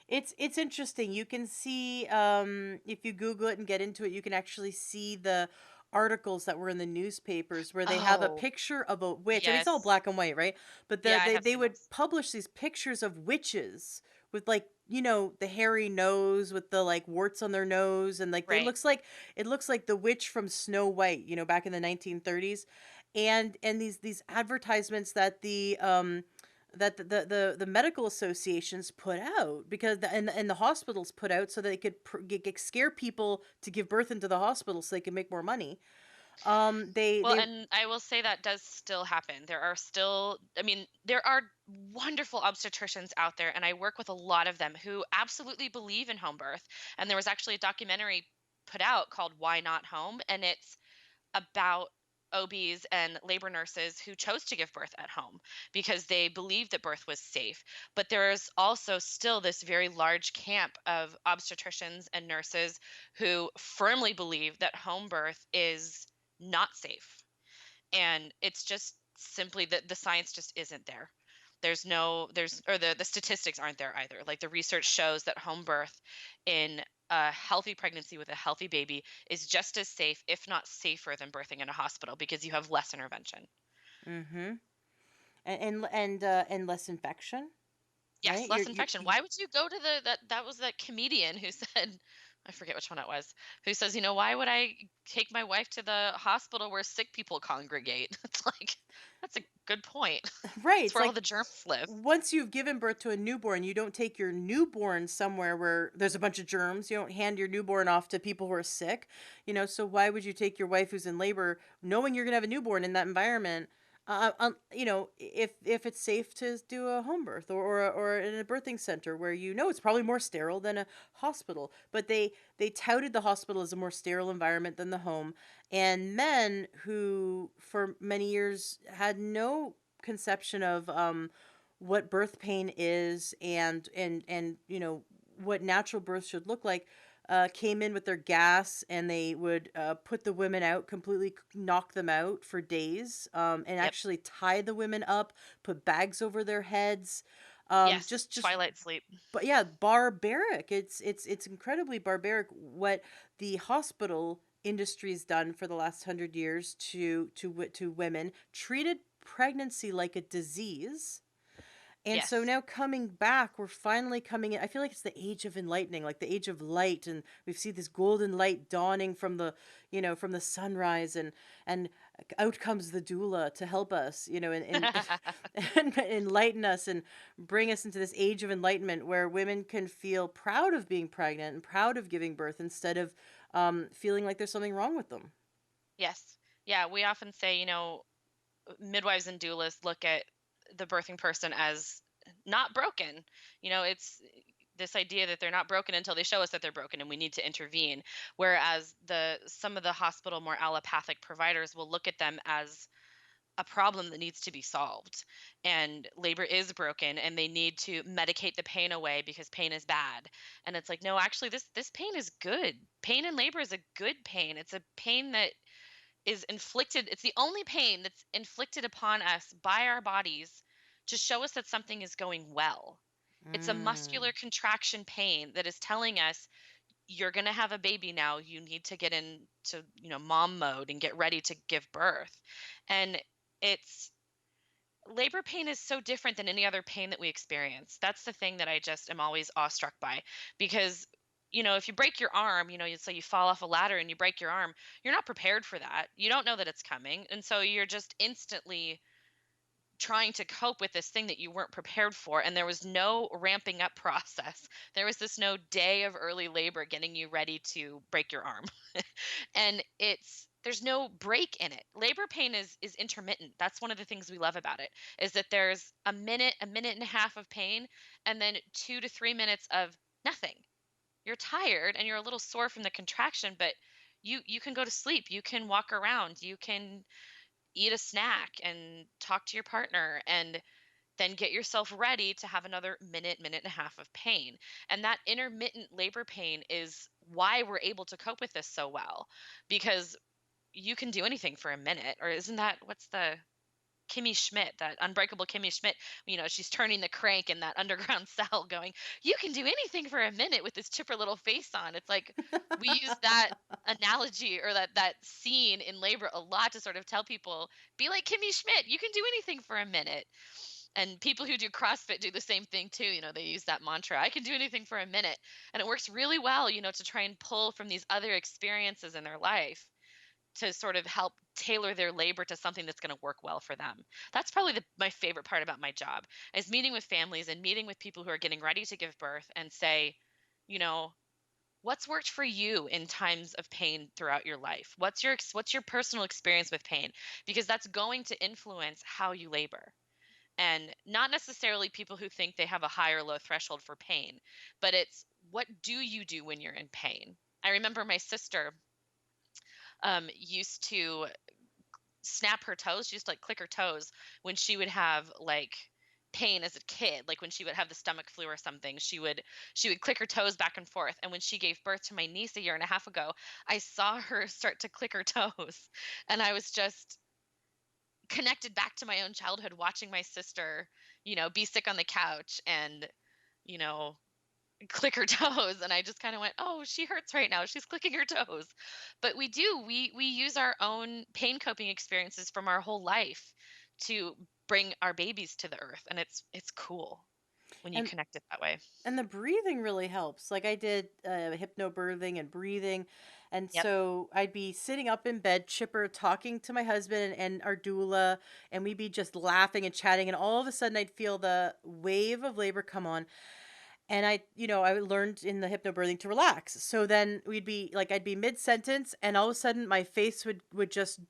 It's interesting. You can see, if you Google it and get into it, you can actually see the articles that were in the newspapers where they have a oh picture of a witch. I mean, it's all yes, black and white, right? But yeah, I they have they seen would those. publish these pictures of witches with like, the hairy nose with the like warts on their nose, and like Right. it looks like the witch from Snow White, back in the 1930s. And these advertisements that the medical associations put out, because and the hospitals put out, so that they could scare people to give birth into the hospital so they could make more money. Well, They and I will say that does still happen. There are still, I mean, there are wonderful obstetricians out there, and I work with a lot of them who absolutely believe in home birth. And there was actually a documentary put out called Why Not Home? And it's about OBs and labor nurses who chose to give birth at home because they believed that birth was safe. But there's also still this very large camp of obstetricians and nurses who firmly believe that home birth is not safe. And it's just simply that the science just isn't there. Or the statistics aren't there either. Like the research shows that home birth in a healthy pregnancy with a healthy baby is just as safe, if not safer, than birthing in a hospital because you have less intervention. Mm-hmm. And less infection, Yes, right? less infection. Why would you go to that was that comedian who said, I forget which one it was, who says, why would I take my wife to the hospital where sick people congregate? It's like, that's a good point. Right. It's It's where all like, the germs live. once you've given birth to a newborn, you don't take your newborn somewhere where there's a bunch of germs. You don't hand your newborn off to people who are sick. So why would you take your wife who's in labor, knowing you're gonna have a newborn in that environment? If it's safe to do a home birth, or in a birthing center where it's probably more sterile than a hospital, but they touted the hospital as a more sterile environment than the home. And men who for many years had no conception of what birth pain is, and what natural birth should look like, came in with their gas, and they would put the women out completely, knock them out for days, and Yep. actually tie the women up, put bags over their heads, Yes. just Twilight sleep. but yeah, barbaric. It's incredibly barbaric what the hospital industry's done for the last 100 years to women, treated pregnancy like a disease. And so Yes. now, coming back, we're finally coming in. I feel like it's the age of enlightening, like the age of light, and we see this golden light dawning from the sunrise, and out comes the doula to help us, and enlighten us and bring us into this age of enlightenment where women can feel proud of being pregnant and proud of giving birth, instead of feeling like there's something wrong with them. Yes. Yeah, we often say, midwives and doulas look at the birthing person as not broken. It's this idea that they're not broken until they show us that they're broken and we need to intervene. Whereas the some of the hospital more allopathic providers will look at them as a problem that needs to be solved. And labor is broken and they need to medicate the pain away because pain is bad. And it's like, no, actually this pain is good. Pain in labor is a good pain. It's a pain that is inflicted, it's the only pain that's inflicted upon us by our bodies to show us that something is going well. It's a Mm. muscular contraction pain that is telling us you're going to have a baby now. You need to get into, mom mode and get ready to give birth. And it's labor pain is so different than any other pain that we experience. That's the thing that I just am always awestruck by because if you break your arm, so you fall off a ladder and you break your arm, you're not prepared for that. You don't know that it's coming. And so you're just instantly trying to cope with this thing that you weren't prepared for. And there was no ramping up process. There was this no day of early labor getting you ready to break your arm. And there's no break in it. Labor pain is intermittent. That's one of the things we love about it is that there's a minute and a half of pain, and then 2 to 3 minutes of nothing. You're tired and you're a little sore from the contraction, but you can go to sleep. You can walk around. You can eat a snack and talk to your partner and then get yourself ready to have another minute and a half of pain. And that intermittent labor pain is why we're able to cope with this so well because you can do anything for a minute. Or isn't that what's the Kimmy Schmidt, that unbreakable Kimmy Schmidt, she's turning the crank in that underground cell going, you can do anything for a minute with this chipper little face on. It's like we use that analogy or that scene in labor a lot to sort of tell people, be like Kimmy Schmidt, you can do anything for a minute. And people who do CrossFit do the same thing too. They use that mantra, I can do anything for a minute. And it works really well, to try and pull from these other experiences in their life to sort of help tailor their labor to something that's going to work well for them. That's probably my favorite part about my job, is meeting with families and meeting with people who are getting ready to give birth and say, you know, what's worked for you in times of pain throughout your life? What's your personal experience with pain? Because that's going to influence how you labor. And not necessarily people who think they have a high or low threshold for pain, but it's, what do you do when you're in pain? I remember my sister used to snap her toes. She used to like click her toes when she would have like pain as a kid, like when she would have the stomach flu or something. She would click her toes back and forth. And when she gave birth to my niece a year and a half ago, I saw her start to click her toes. And I was just connected back to my own childhood, watching my sister, be sick on the couch and, you know, click her toes. And I just kind of went, oh, she hurts right now, she's clicking her toes. But we use our own pain coping experiences from our whole life to bring our babies to the earth, and it's cool when you And connect it that way. and the breathing really helps. Like I did hypnobirthing and breathing. And Yep. so I'd be sitting up in bed, chipper, talking to my husband and our doula, and we'd be just laughing and chatting. And all of a sudden, I'd feel the wave of labor come on. And I learned in the hypnobirthing to relax. So then we'd be like, I'd be mid sentence, and all of a sudden, my face would just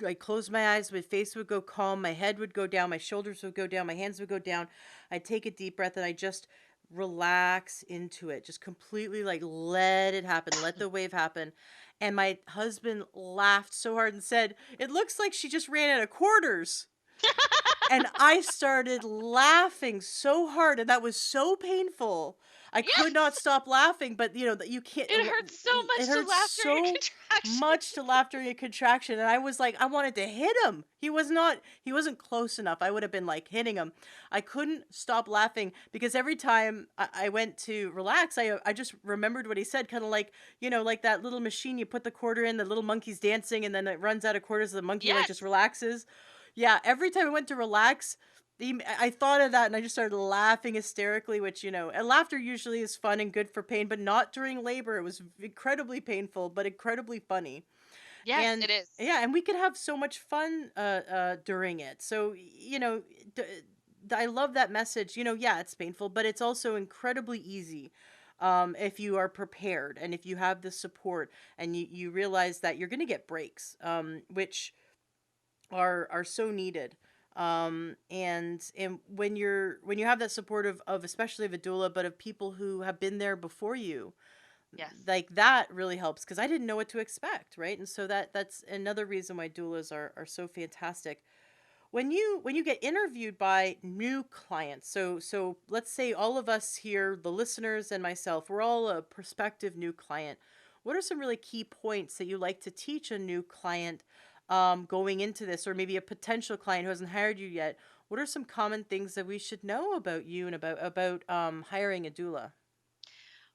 like close my eyes, my face would go calm, my head would go down, my shoulders would go down, my hands would go down. I'd take a deep breath and I just relax into it. Just completely like let it happen, let the wave happen. And my husband laughed so hard and said, "It looks like she just ran out of quarters." And I started laughing so hard, and that was so painful. I could not Yes, stop laughing, but that you can't. it hurts so It much to hurts laugh during a so contraction. much to laugh during a contraction, and I was like, I wanted to hit him. He wasn't close enough. I would have been like hitting him. I couldn't stop laughing because every time I went to relax, I just remembered what he said, kind of like like that little machine you put the quarter in, the little monkey's dancing, and then it runs out of quarters. The monkey like just Yes. relaxes. Yeah, every time I went to relax, I thought of that and I just started laughing hysterically, which, and laughter usually is fun and good for pain, but not during labor. It was incredibly painful, but incredibly funny. Yes, And it is. yeah, and we could have so much fun during it. So, d- I love that message. Yeah, it's painful, but it's also incredibly easy. If you are prepared and if you have the support and you realize that you're going to get breaks, which are so needed. And when you have that support of especially of a doula, but of people who have been there before you, Yes. like that really helps because I didn't know what to expect, right? And so that's another reason why doulas are so fantastic. When you get interviewed by new clients, so let's say all of us here, the listeners and myself, we're all a prospective new client. What are some really key points that you like to teach a new client going into this, or maybe a potential client who hasn't hired you yet? What are some common things that we should know about you and about hiring a doula?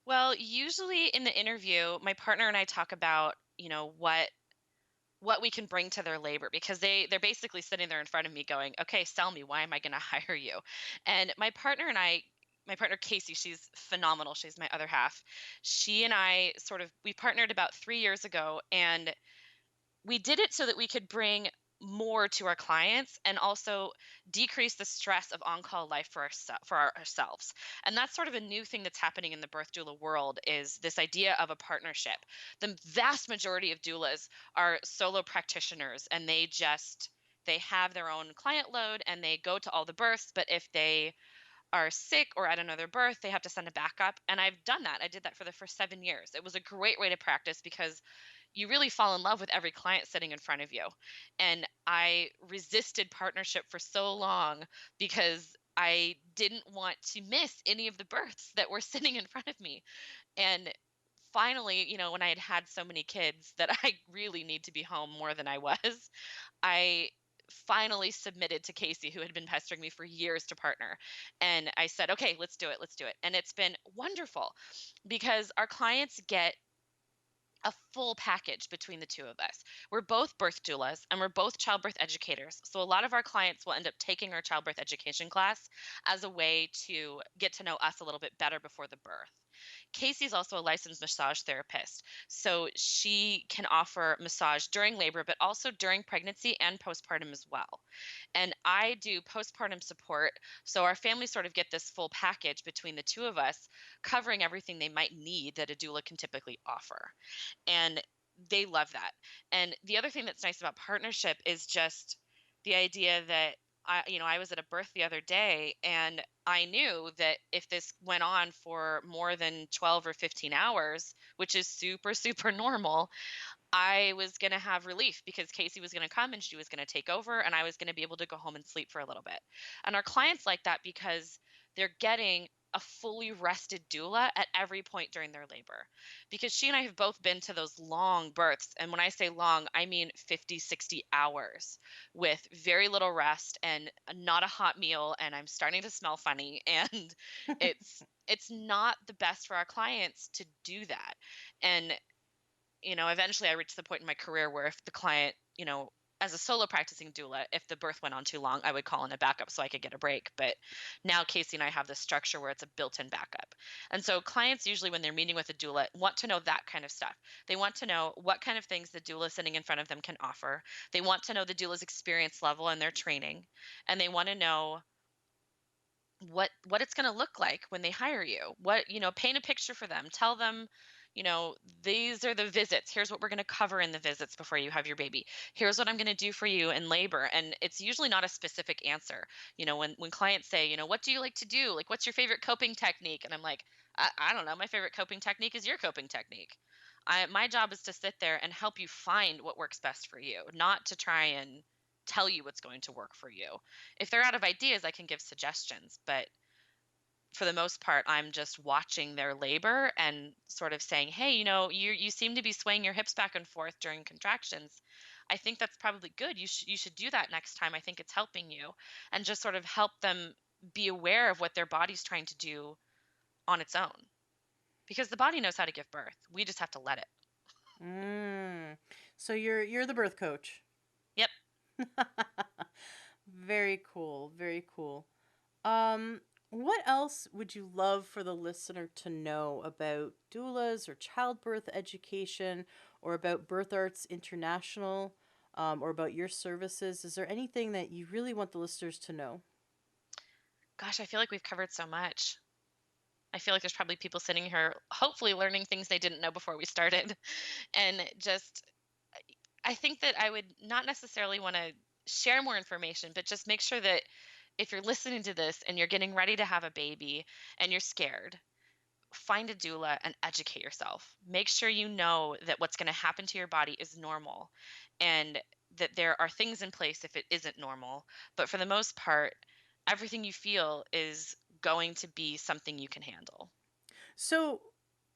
Well, usually in the interview, my partner and I talk about, what we can bring to their labor, because they're basically sitting there in front of me going, "Okay, sell me. Why am I going to hire you?" And my partner Casey, she's phenomenal. She's my other half. She and I we partnered about 3 years ago, and we did it so that we could bring more to our clients and also decrease the stress of on-call life ourselves. And that's sort of a new thing that's happening in the birth doula world, is this idea of a partnership. The vast majority of doulas are solo practitioners, and they have their own client load and they go to all the births, but if they are sick or at another birth, they have to send a backup. And I've done that. I did that for the first 7 years. It was a great way to practice because you really fall in love with every client sitting in front of you. And I resisted partnership for so long because I didn't want to miss any of the births that were sitting in front of me. And finally, when I had had so many kids that I really need to be home more than I was, I finally submitted to Casey, who had been pestering me for years to partner. And I said, okay, let's do it. Let's do it. And it's been wonderful because our clients get a full package between the two of us. We're both birth doulas and we're both childbirth educators. So a lot of our clients will end up taking our childbirth education class as a way to get to know us a little bit better before the birth. Casey's also a licensed massage therapist. So she can offer massage during labor, but also during pregnancy and postpartum as well. And I do postpartum support. So our families sort of get this full package between the two of us, covering everything they might need that a doula can typically offer. And they love that. And the other thing that's nice about partnership is just the idea that I was at a birth the other day and I knew that if this went on for more than 12 or 15 hours, which is super, super normal, I was going to have relief because Casey was going to come and she was going to take over and I was going to be able to go home and sleep for a little bit. And our clients like that because they're getting a fully rested doula at every point during their labor. Because she and I have both been to those long births. And when I say long, I mean 50, 60 hours with very little rest and not a hot meal. And I'm starting to smell funny. And it's not the best for our clients to do that. And eventually I reached the point in my career where if the client, as a solo practicing doula, if the birth went on too long, I would call in a backup so I could get a break. But now Casey and I have this structure where it's a built-in backup. And so clients usually when they're meeting with a doula want to know that kind of stuff. They want to know what kind of things the doula sitting in front of them can offer. They want to know the doula's experience level and their training. And they want to know what it's going to look like when they hire you. Paint a picture for them. Tell them, these are the visits. Here's what we're going to cover in the visits before you have your baby. Here's what I'm going to do for you in labor. And it's usually not a specific answer. When clients say, what do you like to do? Like, what's your favorite coping technique? And I'm like, I don't know. My favorite coping technique is your coping technique. My job is to sit there and help you find what works best for you, not to try and tell you what's going to work for you. If they're out of ideas, I can give suggestions, but for the most part, I'm just watching their labor and sort of saying, "Hey, you seem to be swaying your hips back and forth during contractions. I think that's probably good. You should do that next time. I think it's helping you." And just sort of help them be aware of what their body's trying to do on its own. Because the body knows how to give birth. We just have to let it. Mm. So you're the birth coach. Yep. Very cool. Very cool. Um, what else would you love for the listener to know about doulas or childbirth education or about Birth Arts International, or about your services? Is there anything that you really want the listeners to know? Gosh, I feel like we've covered so much. I feel like there's probably people sitting here hopefully learning things they didn't know before we started. And just I think that I would not necessarily want to share more information, but just make sure that if you're listening to this and you're getting ready to have a baby and you're scared, find a doula and educate yourself. Make sure you know that what's going to happen to your body is normal and that there are things in place if it isn't normal. But for the most part, everything you feel is going to be something you can handle. So,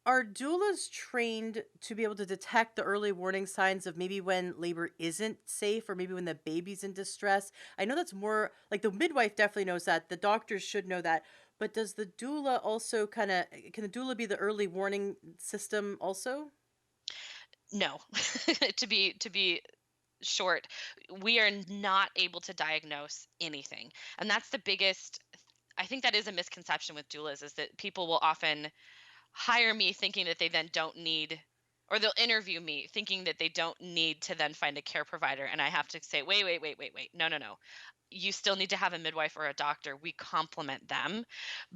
are doulas trained to be able to detect the early warning signs of maybe when labor isn't safe or maybe when the baby's in distress? I know that's more like the midwife definitely knows that. The doctors should know that. But does the doula also can the doula be the early warning system also? No, to be short, we are not able to diagnose anything. And that's the biggest I think that is a misconception with doulas is that people will often hire me thinking that they then don't need or they'll interview me thinking that they don't need to then find a care provider and I have to say wait wait wait wait wait no no no, you still need to have a midwife or a doctor. We complement them,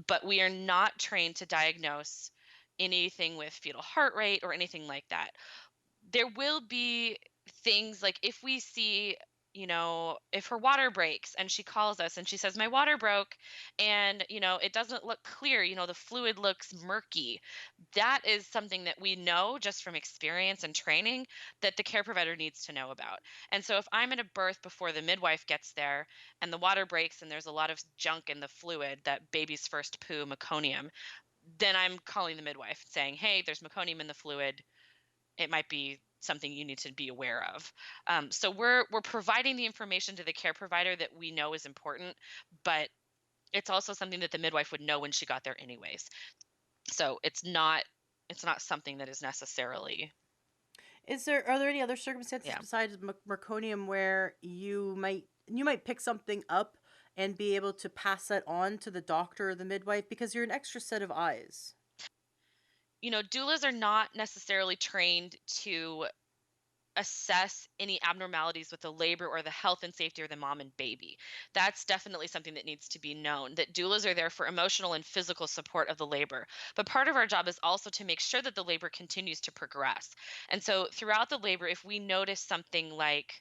but we are not trained to diagnose anything with fetal heart rate or anything like that. There will be things like if we see, if her water breaks and she calls us and she says, "My water broke," and, it doesn't look clear, the fluid looks murky. That is something that we know just from experience and training that the care provider needs to know about. And so if I'm at a birth before the midwife gets there and the water breaks and there's a lot of junk in the fluid, that baby's first poo, meconium, then I'm calling the midwife saying, "Hey, there's meconium in the fluid. It might be something you need to be aware of." So we're providing the information to the care provider that we know is important, but it's also something that the midwife would know when she got there anyways. So it's not something that is necessarily. Are there any other circumstances Yeah. besides meconium where you might pick something up and be able to pass that on to the doctor or the midwife because you're an extra set of eyes? Doulas are not necessarily trained to assess any abnormalities with the labor or the health and safety of the mom and baby. That's definitely something that needs to be known, that doulas are there for emotional and physical support of the labor. But part of our job is also to make sure that the labor continues to progress. And so throughout the labor, if we notice something like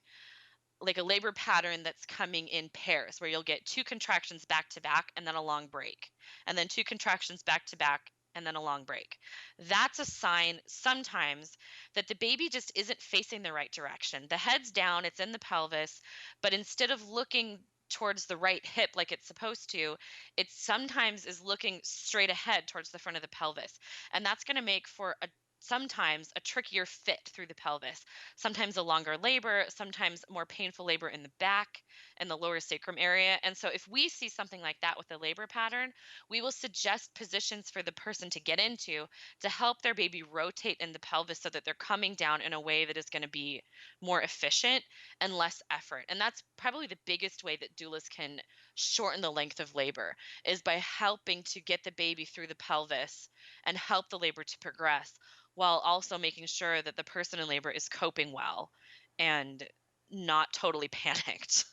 a labor pattern that's coming in pairs where you'll get two contractions back to back and then a long break, and then two contractions back to back and then a long break. That's a sign sometimes that the baby just isn't facing the right direction. The head's down, it's in the pelvis, but instead of looking towards the right hip like it's supposed to, it sometimes is looking straight ahead towards the front of the pelvis. And that's going to make for a sometimes a trickier fit through the pelvis, sometimes a longer labor, sometimes more painful labor in the back and the lower sacrum area. And so, if we see something like that with the labor pattern, we will suggest positions for the person to get into to help their baby rotate in the pelvis so that they're coming down in a way that is going to be more efficient and less effort. And that's probably the biggest way that doulas can shorten the length of labor is by helping to get the baby through the pelvis and help the labor to progress while also making sure that the person in labor is coping well and not totally panicked.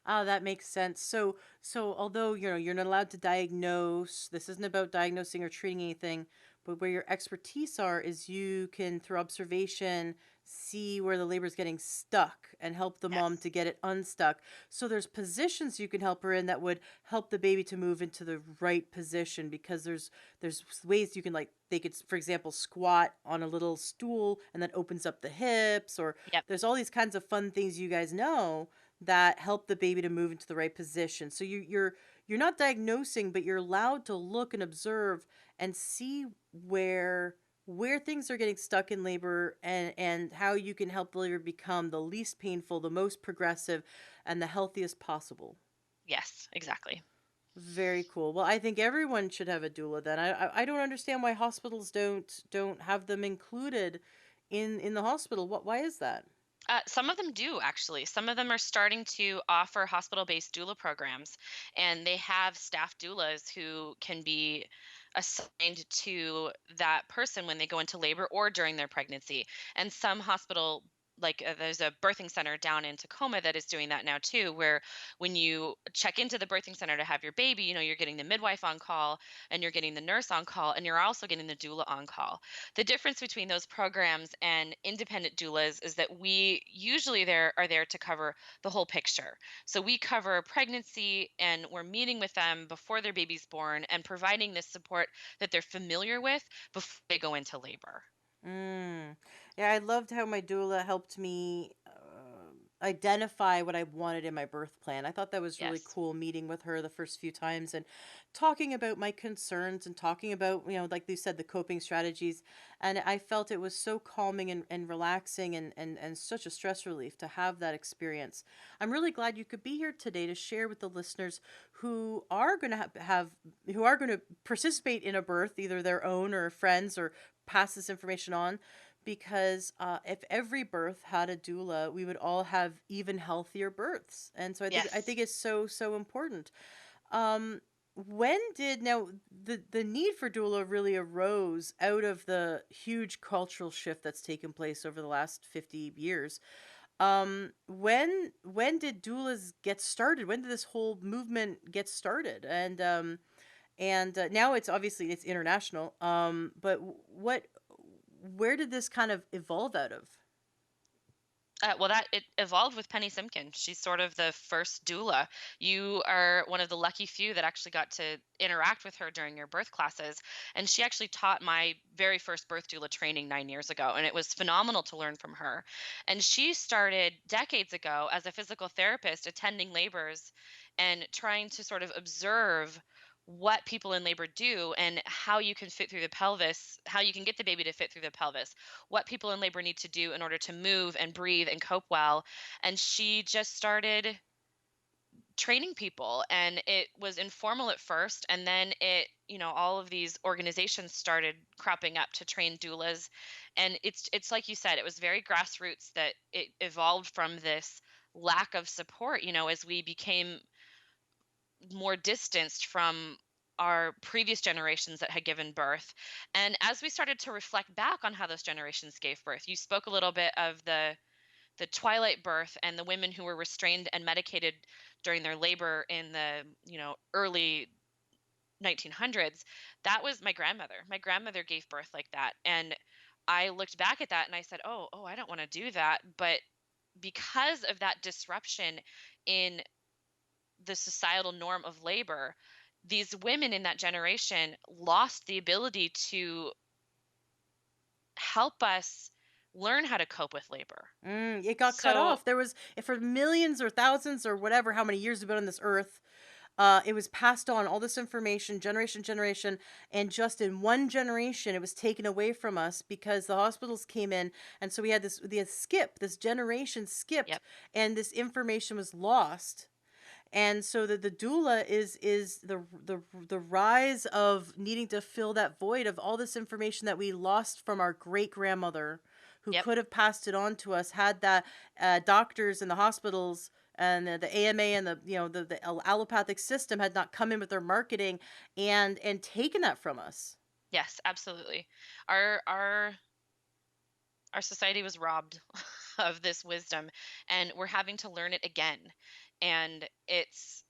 Ah, that makes sense. So although you're not allowed to diagnose, this isn't about diagnosing or treating anything, but where your expertise are is you can through observation see where the labor is getting stuck and help the mom Yes. to get it unstuck. So there's positions you can help her in that would help the baby to move into the right position because there's ways you can like they could for example squat on a little stool and that opens up the hips or Yep. there's all these kinds of fun things you guys know that help the baby to move into the right position. So you're not diagnosing, but you're allowed to look and observe and see where things are getting stuck in labor and how you can help the labor become the least painful, the most progressive, and the healthiest possible. Yes, exactly. Very cool. Well, I think everyone should have a doula then. I don't understand why hospitals don't have them included in the hospital. Why is that? Some of them do actually. Some of them are starting to offer hospital-based doula programs, and they have staff doulas who can be assigned to that person when they go into labor or during their pregnancy. And some hospital, like there's a birthing center down in Tacoma that is doing that now too, where when you check into the birthing center to have your baby, you're getting the midwife on call and you're getting the nurse on call and you're also getting the doula on call. The difference between those programs and independent doulas is that we usually there to cover the whole picture. So we cover pregnancy and we're meeting with them before their baby's born and providing this support that they're familiar with before they go into labor. Mm. Yeah, I loved how my doula helped me identify what I wanted in my birth plan. I thought that was really Yes. cool meeting with her the first few times and talking about my concerns and talking about, like you said, the coping strategies. And I felt it was so calming and relaxing and such a stress relief to have that experience. I'm really glad you could be here today to share with the listeners who are going to who are going to participate in a birth, either their own or friends or pass this information on because if every birth had a doula, we would all have even healthier births. And so I Yes. think it's so important. Um, when did now the need for doula really arose out of the huge cultural shift that's taken place over the last 50 years? When did doulas get started? When did this whole movement get started? And now it's obviously it's international. But what where did this kind of evolve out of? Well, that it evolved with Penny Simkin. She's sort of the first doula. You are one of the lucky few that actually got to interact with her during your birth classes. And she actually taught my very first birth doula training 9 years ago. And it was phenomenal to learn from her. And she started decades ago as a physical therapist, attending labors and trying to sort of observe what people in labor do and how you can fit through the pelvis, how you can get the baby to fit through the pelvis, what people in labor need to do in order to move and breathe and cope well. And she just started training people, and it was informal at first, and then all of these organizations started cropping up to train doulas. And it's like you said, it was very grassroots that it evolved from this lack of support, as we became more distanced from our previous generations that had given birth. And as we started to reflect back on how those generations gave birth, you spoke a little bit of the twilight birth and the women who were restrained and medicated during their labor in the early 1900s. That was my grandmother. My grandmother gave birth like that, and I looked back at that and I said, oh, I don't want to do that. But because of that disruption in the societal norm of labor, these women in that generation lost the ability to help us learn how to cope with labor. It got cut So, off. There was, for millions or thousands or whatever, how many years we've been on this earth, it was passed on, all this information, generation, generation, and just in one generation, it was taken away from us because the hospitals came in, and so we had this generation skipped, yep, and this information was lost. And so the doula is the rise of needing to fill that void of all this information that we lost from our great grandmother, who yep, could have passed it on to us had that doctors in the hospitals and the AMA and the allopathic system had not come in with their marketing and taken that from us. yes, absolutely. Our our our society was robbed of this wisdom, and we're having to learn it again. And it's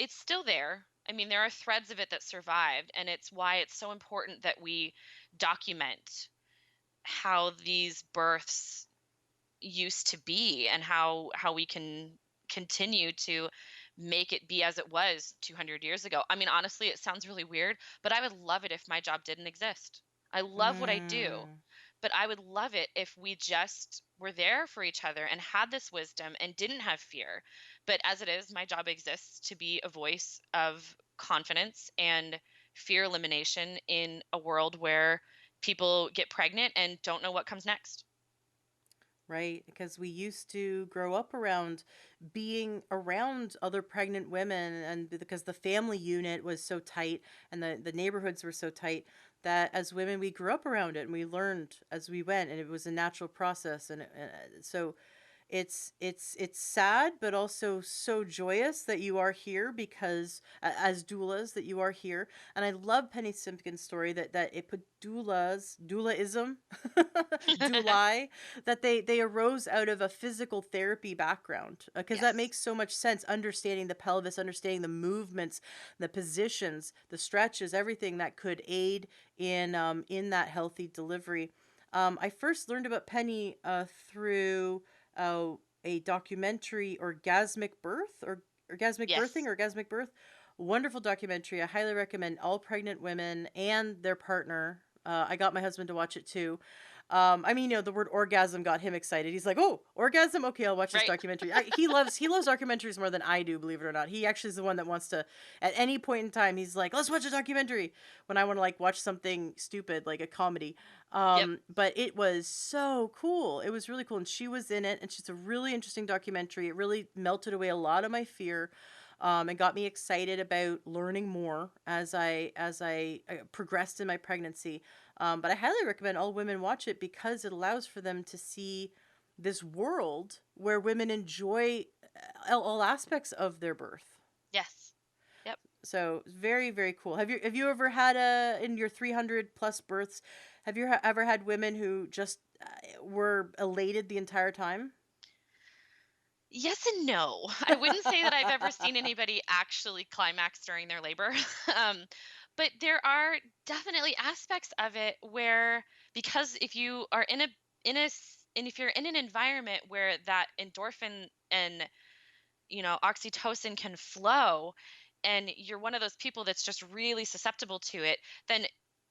still there. I mean, there are threads of it that survived, and it's why it's so important that we document how these births used to be, and how we can continue to make it be as it was 200 years ago. I mean, honestly, it sounds really weird, but I would love it if my job didn't exist. I love what I do, Mm. but I would love it if we just were there for each other and had this wisdom and didn't have fear. But as it is, my job exists to be a voice of confidence and fear elimination in a world where people get pregnant and don't know what comes next. Right, because we used to grow up around being around other pregnant women, and because the family unit was so tight and the neighborhoods were so tight, that as women we grew up around it and we learned as we went, and it was a natural process. So it's sad, but also so joyous that you are here, because as doulas, that you are here. And I love Penny Simpkin's story that it put doulaism, doulai, that they arose out of a physical therapy background, because that Yes. makes so much sense. Understanding the pelvis, understanding the movements, the positions, the stretches, everything that could aid in that healthy delivery. I first learned about Penny through uh, a documentary, Orgasmic Birth, or Orgasmic Birthing, Yes. or Orgasmic Birth. Wonderful documentary. I highly recommend all pregnant women and their partner. I got my husband to watch it too. I mean, the word orgasm got him excited. He's like, "Oh, orgasm! Okay, I'll watch this Right. documentary." He loves documentaries more than I do, believe it or not. He actually is the one that wants to, at any point in time, he's like, "Let's watch a documentary." When I want to like watch something stupid like a comedy, Yep. but it was so cool. It was really cool, and she was in it, and she's a really interesting documentary. It really melted away a lot of my fear, and got me excited about learning more as I progressed in my pregnancy. But I highly recommend all women watch it, because it allows for them to see this world where women enjoy all aspects of their birth. Yes. Yep. So very, very cool. Have you ever had in your 300 plus births, have you ever had women who just were elated the entire time? Yes and no. I wouldn't say that I've ever seen anybody actually climax during their labor. um, but there are definitely aspects of it where, because if you are and if you're in an environment where that endorphin and oxytocin can flow, and you're one of those people that's just really susceptible to it, then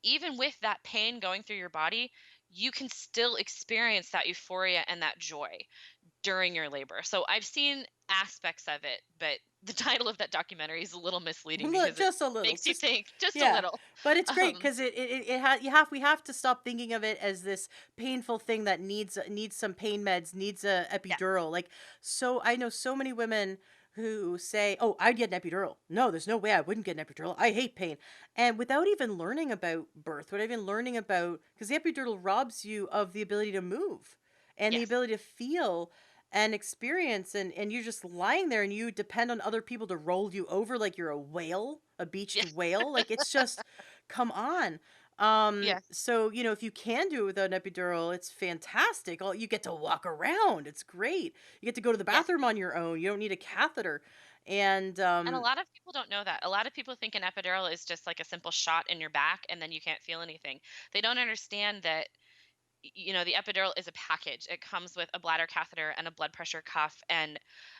even with that pain going through your body, you can still experience that euphoria and that joy during your labor. So I've seen aspects of it, but the title of that documentary is a little misleading because it Just a little, makes you just think just a yeah. little. But it's great, Um, because we have to stop thinking of it as this painful thing that needs some pain meds, needs a yeah, epidural. Like, so I know so many women who say, "Oh, I'd get an epidural. No, there's no way I wouldn't get an epidural. I hate pain." And without even learning about birth, without even learning about, because the epidural robs you of the ability to move and the Yes. ability to feel and experience, and you're just lying there and you depend on other people to roll you over like you're a whale, a beached Yeah. whale. Like, it's just, come on. Yes. So, if you can do it without an epidural, it's fantastic. All you get to walk around. It's great. You get to go to the Yes. bathroom on your own. You don't need a catheter. And And a lot of people don't know that. A lot of people think an epidural is just like a simple shot in your back and then you can't feel anything. They don't understand that the epidural is a package. It comes with a bladder catheter and a blood pressure cuff and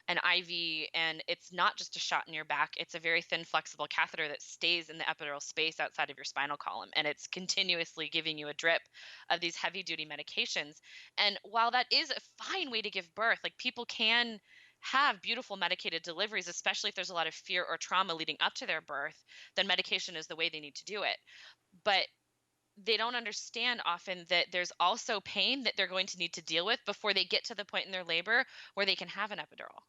an IV, and it's not just a shot in your back. It's a very thin flexible catheter that stays in the epidural space outside of your spinal column, and it's continuously giving you a drip of these heavy duty medications. And while that is a fine way to give birth, like, people can have beautiful medicated deliveries, especially if there's a lot of fear or trauma leading up to their birth, then medication is the way they need to do it. But they don't understand often that there's also pain that they're going to need to deal with before they get to the point in their labor where they can have an epidural.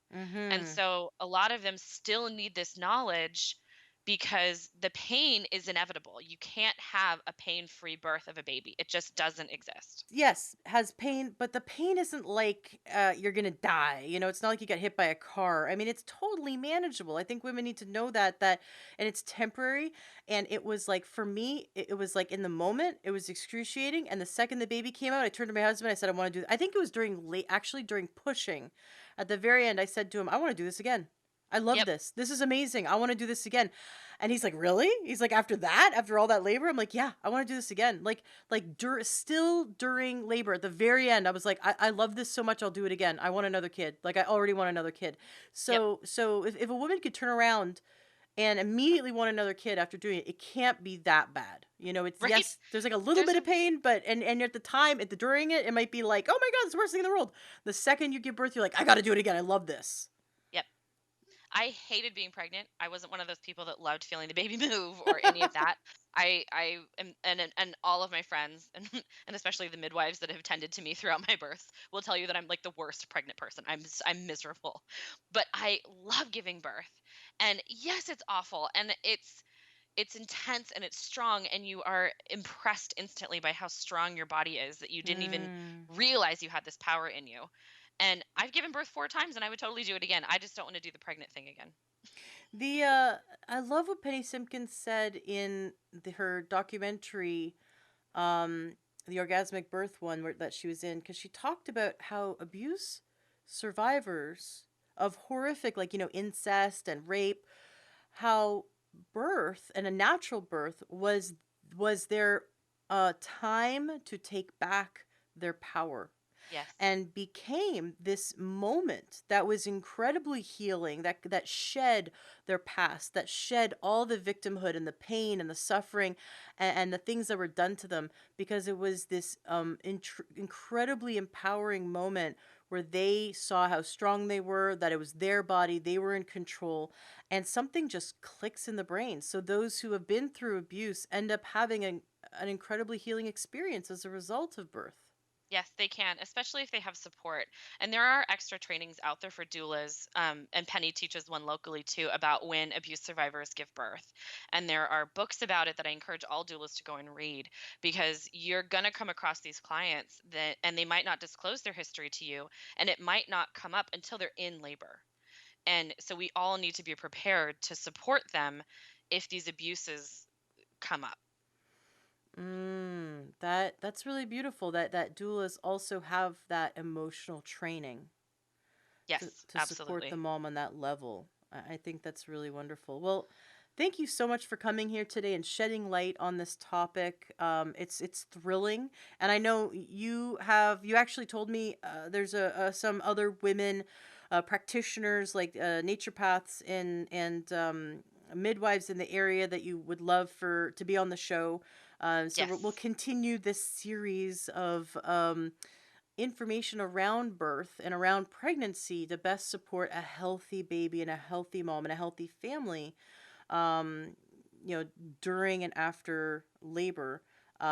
And mhm. so a lot of them still need this knowledge because the pain is inevitable. You can't have a pain-free birth of a baby. It just doesn't exist. Yes, has pain, but the pain isn't like you're gonna die. It's not like you got hit by a car. I mean, it's totally manageable. I think women need to know that, and it's temporary. And it was like, for me, it was like, in the moment, it was excruciating. And the second the baby came out, I turned to my husband. I said, I want to do. I think it was during late, actually during pushing, at the very end. I said to him, I want to do this again. I love Yep. this. This is amazing. I want to do this again. And he's like, "Really?" He's like, "After that, after all that labor?" I'm like, "Yeah, I want to do this again." Still during labor at the very end, I was like, I love this so much. I'll do it again. I want another kid. Like, I already want another kid. Yep. So if a woman could turn around and immediately want another kid after doing it, it can't be that bad. It's, Right? yes, there's like a little There's bit a of pain, but and at the time, during it, it might be like, "Oh my God, it's the worst thing in the world." The second you give birth, you're like, "I got to do it again. I love this." Yep. I hated being pregnant. I wasn't one of those people that loved feeling the baby move or any of that. I am, and all of my friends and and especially the midwives that have tended to me throughout my births will tell you that I'm like the worst pregnant person. I'm miserable. But I love giving birth. And yes, it's awful and it's intense and it's strong and you are impressed instantly by how strong your body is that you didn't even Mm. realize you had this power in you. And I've given birth 4 times and I would totally do it again. I just don't want to do the pregnant thing again. The I love what Penny Simpkins said in her documentary, um, the orgasmic birth one, that she was in, because she talked about how abuse survivors of horrific, like, incest and rape, how birth, and a natural birth, was their time to take back their power, Yes. and became this moment that was incredibly healing, that shed their past, that shed all the victimhood and the pain and the suffering, and the things that were done to them, because it was this incredibly empowering moment where they saw how strong they were, that it was their body, they were in control, and something just clicks in the brain. So those who have been through abuse end up having an incredibly healing experience as a result of birth. Yes, they can, especially if they have support. And there are extra trainings out there for doulas. And Penny teaches one locally too about when abuse survivors give birth. And there are books about it that I encourage all doulas to go and read because you're going to come across these clients and they might not disclose their history to you, and it might not come up until they're in labor. And so we all need to be prepared to support them if these abuses come up. That's really beautiful, that doulas also have that emotional training Yes, to support the absolutely. mom on that level. I think that's really wonderful. Well, thank you so much for coming here today and shedding light on this topic. It's thrilling, and I know you actually told me there's some other women practitioners, like naturopaths and midwives in the area, that you would love for to be on the show. So we'll Yes. continue this series of information around birth and around pregnancy to best support a healthy baby and a healthy mom and a healthy family, um, you know, during and after labor. So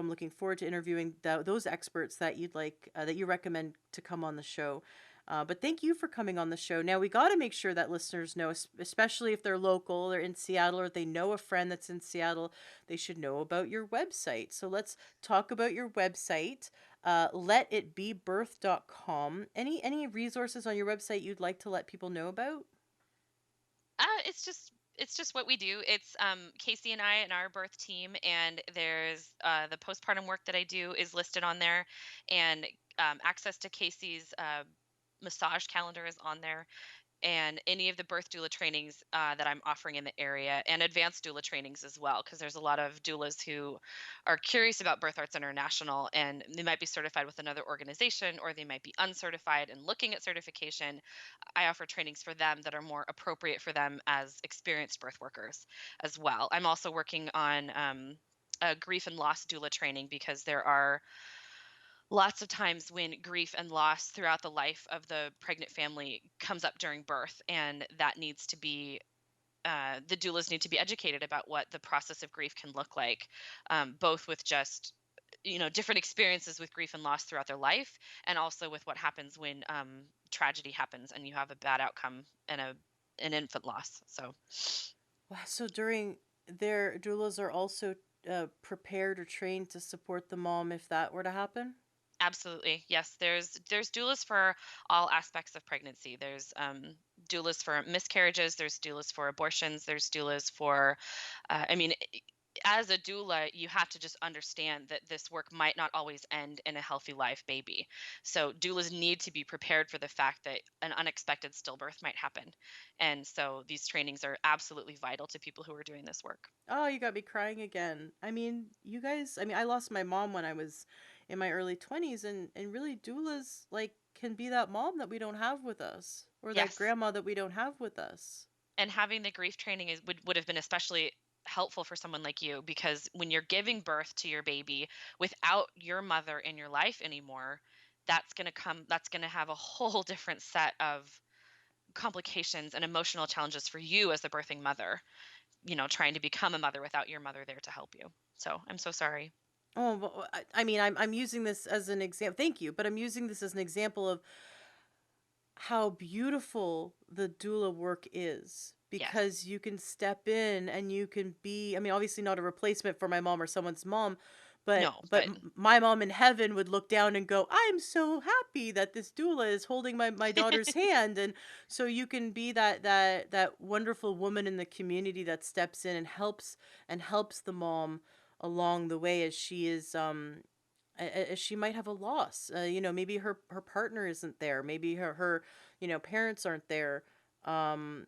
I'm looking forward to interviewing those experts that you'd like, that you recommend to come on the show. But thank you for coming on the show. Now, we got to make sure that listeners know, especially if they're local or in Seattle, or they know a friend that's in Seattle, they should know about your website. So let's talk about your website, letitbebirth.com. Any resources on your website you'd like to let people know about? It's just what we do. It's Casey and I and our birth team, and there's the postpartum work that I do is listed on there, and access to Casey's massage calendar is on there, and any of the birth doula trainings that I'm offering in the area, and advanced doula trainings as well, because there's a lot of doulas who are curious about Birth Arts International, and they might be certified with another organization, or they might be uncertified and looking at certification. I offer trainings for them that are more appropriate for them as experienced birth workers as well. I'm also working on a grief and loss doula training, because there are lots of times when grief and loss throughout the life of the pregnant family comes up during birth, and that needs to be the doulas need to be educated about what the process of grief can look like, both with just different experiences with grief and loss throughout their life, and also with what happens when tragedy happens and you have a bad outcome and an infant loss. So Wow, so during their doulas are also prepared or trained to support the mom if that were to happen? absolutely, yes. There's doulas for all aspects of pregnancy. There's doulas for miscarriages. There's doulas for abortions. There's doulas for, I mean, as a doula, you have to just understand that this work might not always end in a healthy live baby. So doulas need to be prepared for the fact that an unexpected stillbirth might happen. And so these trainings are absolutely vital to people who are doing this work. Oh, you got me crying again. I mean, you guys, I mean, I lost my mom when I was in my early 20s, and really doulas like can be that mom that we don't have with us, or that Yes. grandma that we don't have with us. And having the grief training would have been especially helpful for someone like you, because when you're giving birth to your baby without your mother in your life anymore, that's going to have a whole different set of complications and emotional challenges for you as the birthing mother, trying to become a mother without your mother there to help you. So I'm so sorry. Oh, well, I mean, I'm using this as an example. Thank you, but I'm using this as an example of how beautiful the doula work is, Yes. because you can step in and you can be, I mean, obviously not a replacement for my mom or someone's mom, but No, but my mom in heaven would look down and go, I'm so happy that this doula is holding my daughter's hand. And so you can be that wonderful woman in the community that steps in and helps the mom along the way, as she is as she might have a loss. Maybe her partner isn't there. Maybe her parents aren't there. Um,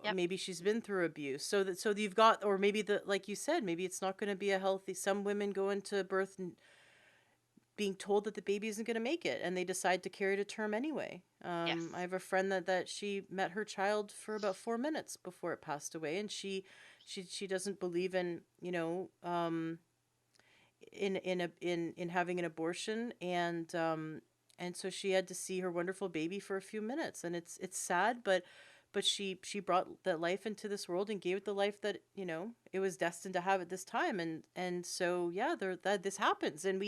yep. Maybe she's been through abuse. So you've got, or maybe the like you said, maybe it's not going to be a healthy. Some women go into birth being told that the baby isn't going to make it, and they decide to carry to term anyway. I Yes. have a friend that she met her child for about 4 minutes before it passed away, and she doesn't believe in in having an abortion, and so she had to see her wonderful baby for a few minutes, and it's sad, but she brought that life into this world and gave it the life that it was destined to have at this time, and so yeah, that this happens, and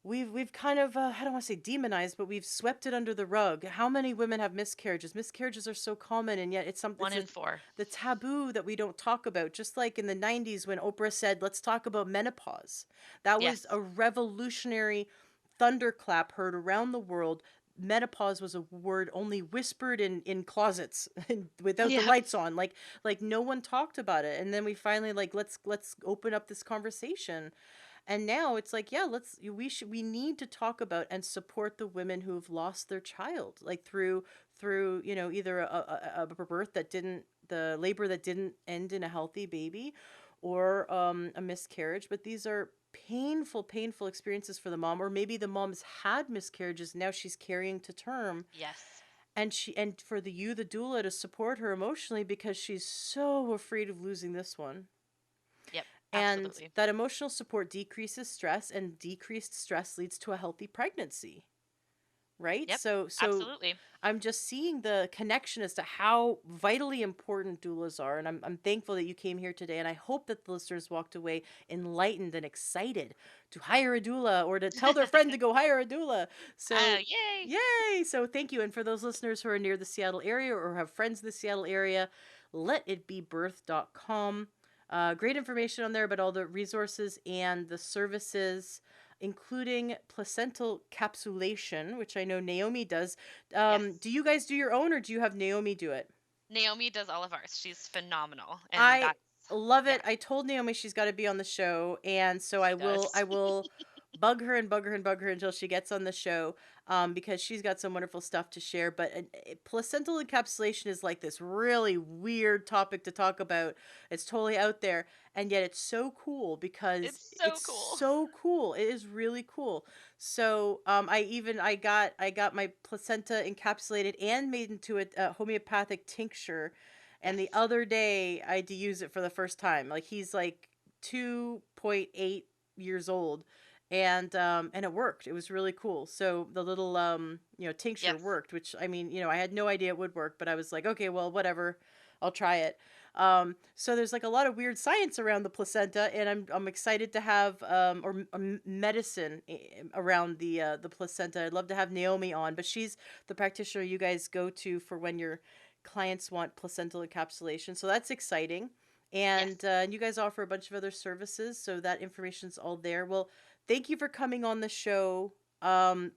we've kind of I don't want to say demonized, but we've swept it under the rug. How many women have miscarriages? Miscarriages are so common, and yet One in four. the taboo that we don't talk about. Just like in the 90s when Oprah said, "Let's talk about menopause." That was Yes. a revolutionary thunderclap heard around the world. Menopause was a word only whispered in closets without the Yep. lights on. Like no one talked about it. And then we finally like let's open up this conversation, and now it's like, yeah, we need to talk about and support the women who have lost their child, like through either a birth that didn't the labor that didn't end in a healthy baby, or a miscarriage. But these are painful experiences for the mom, or maybe the mom's had miscarriages, now she's carrying to term, Yes. and for the doula to support her emotionally because she's so afraid of losing this one. Yep. And Absolutely. that emotional support decreases stress, and decreased stress leads to a healthy pregnancy. right? Yep. So Absolutely. I'm just seeing the connection as to how vitally important doulas are, and I'm thankful that you came here today, and I hope that the listeners walked away enlightened and excited to hire a doula or to tell their friend to go hire a doula. So, Yay. yay! So thank you, and for those listeners who are near the Seattle area or have friends in the Seattle area, letitbebirth.com. Great information on there about all the resources and the services, including placental capsulation, which I know Naomi does. Do Yes. you guys do your own, or do you have Naomi do it? Naomi does all of ours. She's phenomenal. And I that's, love yeah, it. I told Naomi she's got to be on the show, and so she I does. will bug her and bug her and bug her until she gets on the show, because she's got some wonderful stuff to share. But placental encapsulation is like this really weird topic to talk about. It's totally out there, and yet it's so cool because It's so it's cool. so cool. It is really cool. So I got my placenta encapsulated and made into a homeopathic tincture, and the Yes. other day I had to use it for the first time. Like, he's like 2.8 years old, and it worked. It was really cool. So the little tincture Yes. worked, which, I mean, I had no idea it would work, but I was like, okay, well, whatever. I'll try it. So there's like a lot of weird science around the placenta, and I'm excited to have medicine around the placenta. I'd love to have Naomi on, but she's the practitioner you guys go to for when you're clients want placental encapsulation. So that's exciting. And Yes. you guys offer a bunch of other services, so that information's all there. Well, thank you for coming on the show.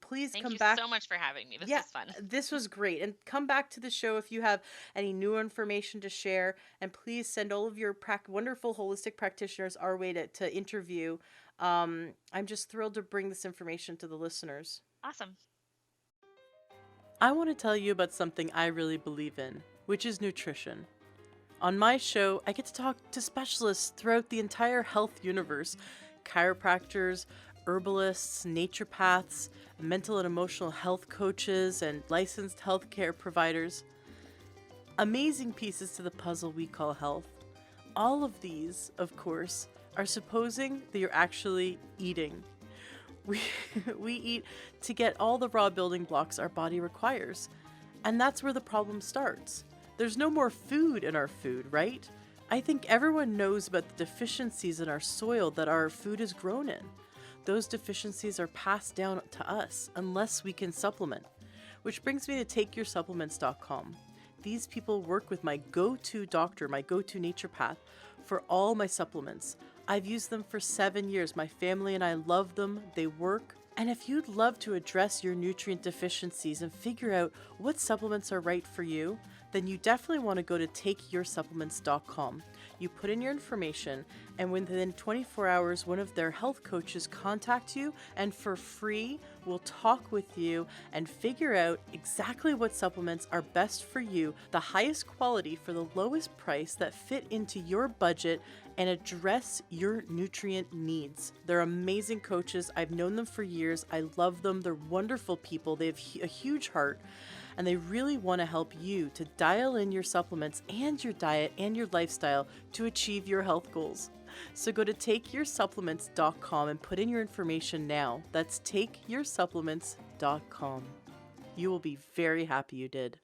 Please Thank come you back. so much for having me. This Yeah, was fun. this was great. And come back to the show if you have any new information to share. And please send all of your wonderful holistic practitioners our way to interview. I'm just thrilled to bring this information to the listeners. Awesome. I want to tell you about something I really believe in, which is nutrition. On my show, I get to talk to specialists throughout the entire health universe: chiropractors, herbalists, naturopaths, mental and emotional health coaches, and licensed healthcare providers. Amazing pieces to the puzzle we call health. All of these, of course, are supposing that you're actually eating. We, we eat to get all the raw building blocks our body requires. And that's where the problem starts. There's no more food in our food, right? I think everyone knows about the deficiencies in our soil that our food is grown in. Those deficiencies are passed down to us unless we can supplement. Which brings me to takeyoursupplements.com. These people work with my go-to doctor, my go-to naturopath, for all my supplements. I've used them for 7 years. My family and I love them. They work. And if you'd love to address your nutrient deficiencies and figure out what supplements are right for you, then you definitely want to go to takeyoursupplements.com. You put in your information, and within 24 hours, one of their health coaches contact you, and for free, will talk with you and figure out exactly what supplements are best for you, the highest quality for the lowest price that fit into your budget and address your nutrient needs. They're amazing coaches. I've known them for years. I love them. They're wonderful people. They have a huge heart, and they really want to help you to dial in your supplements and your diet and your lifestyle to achieve your health goals. So go to takeyoursupplements.com and put in your information now. That's takeyoursupplements.com. You will be very happy you did.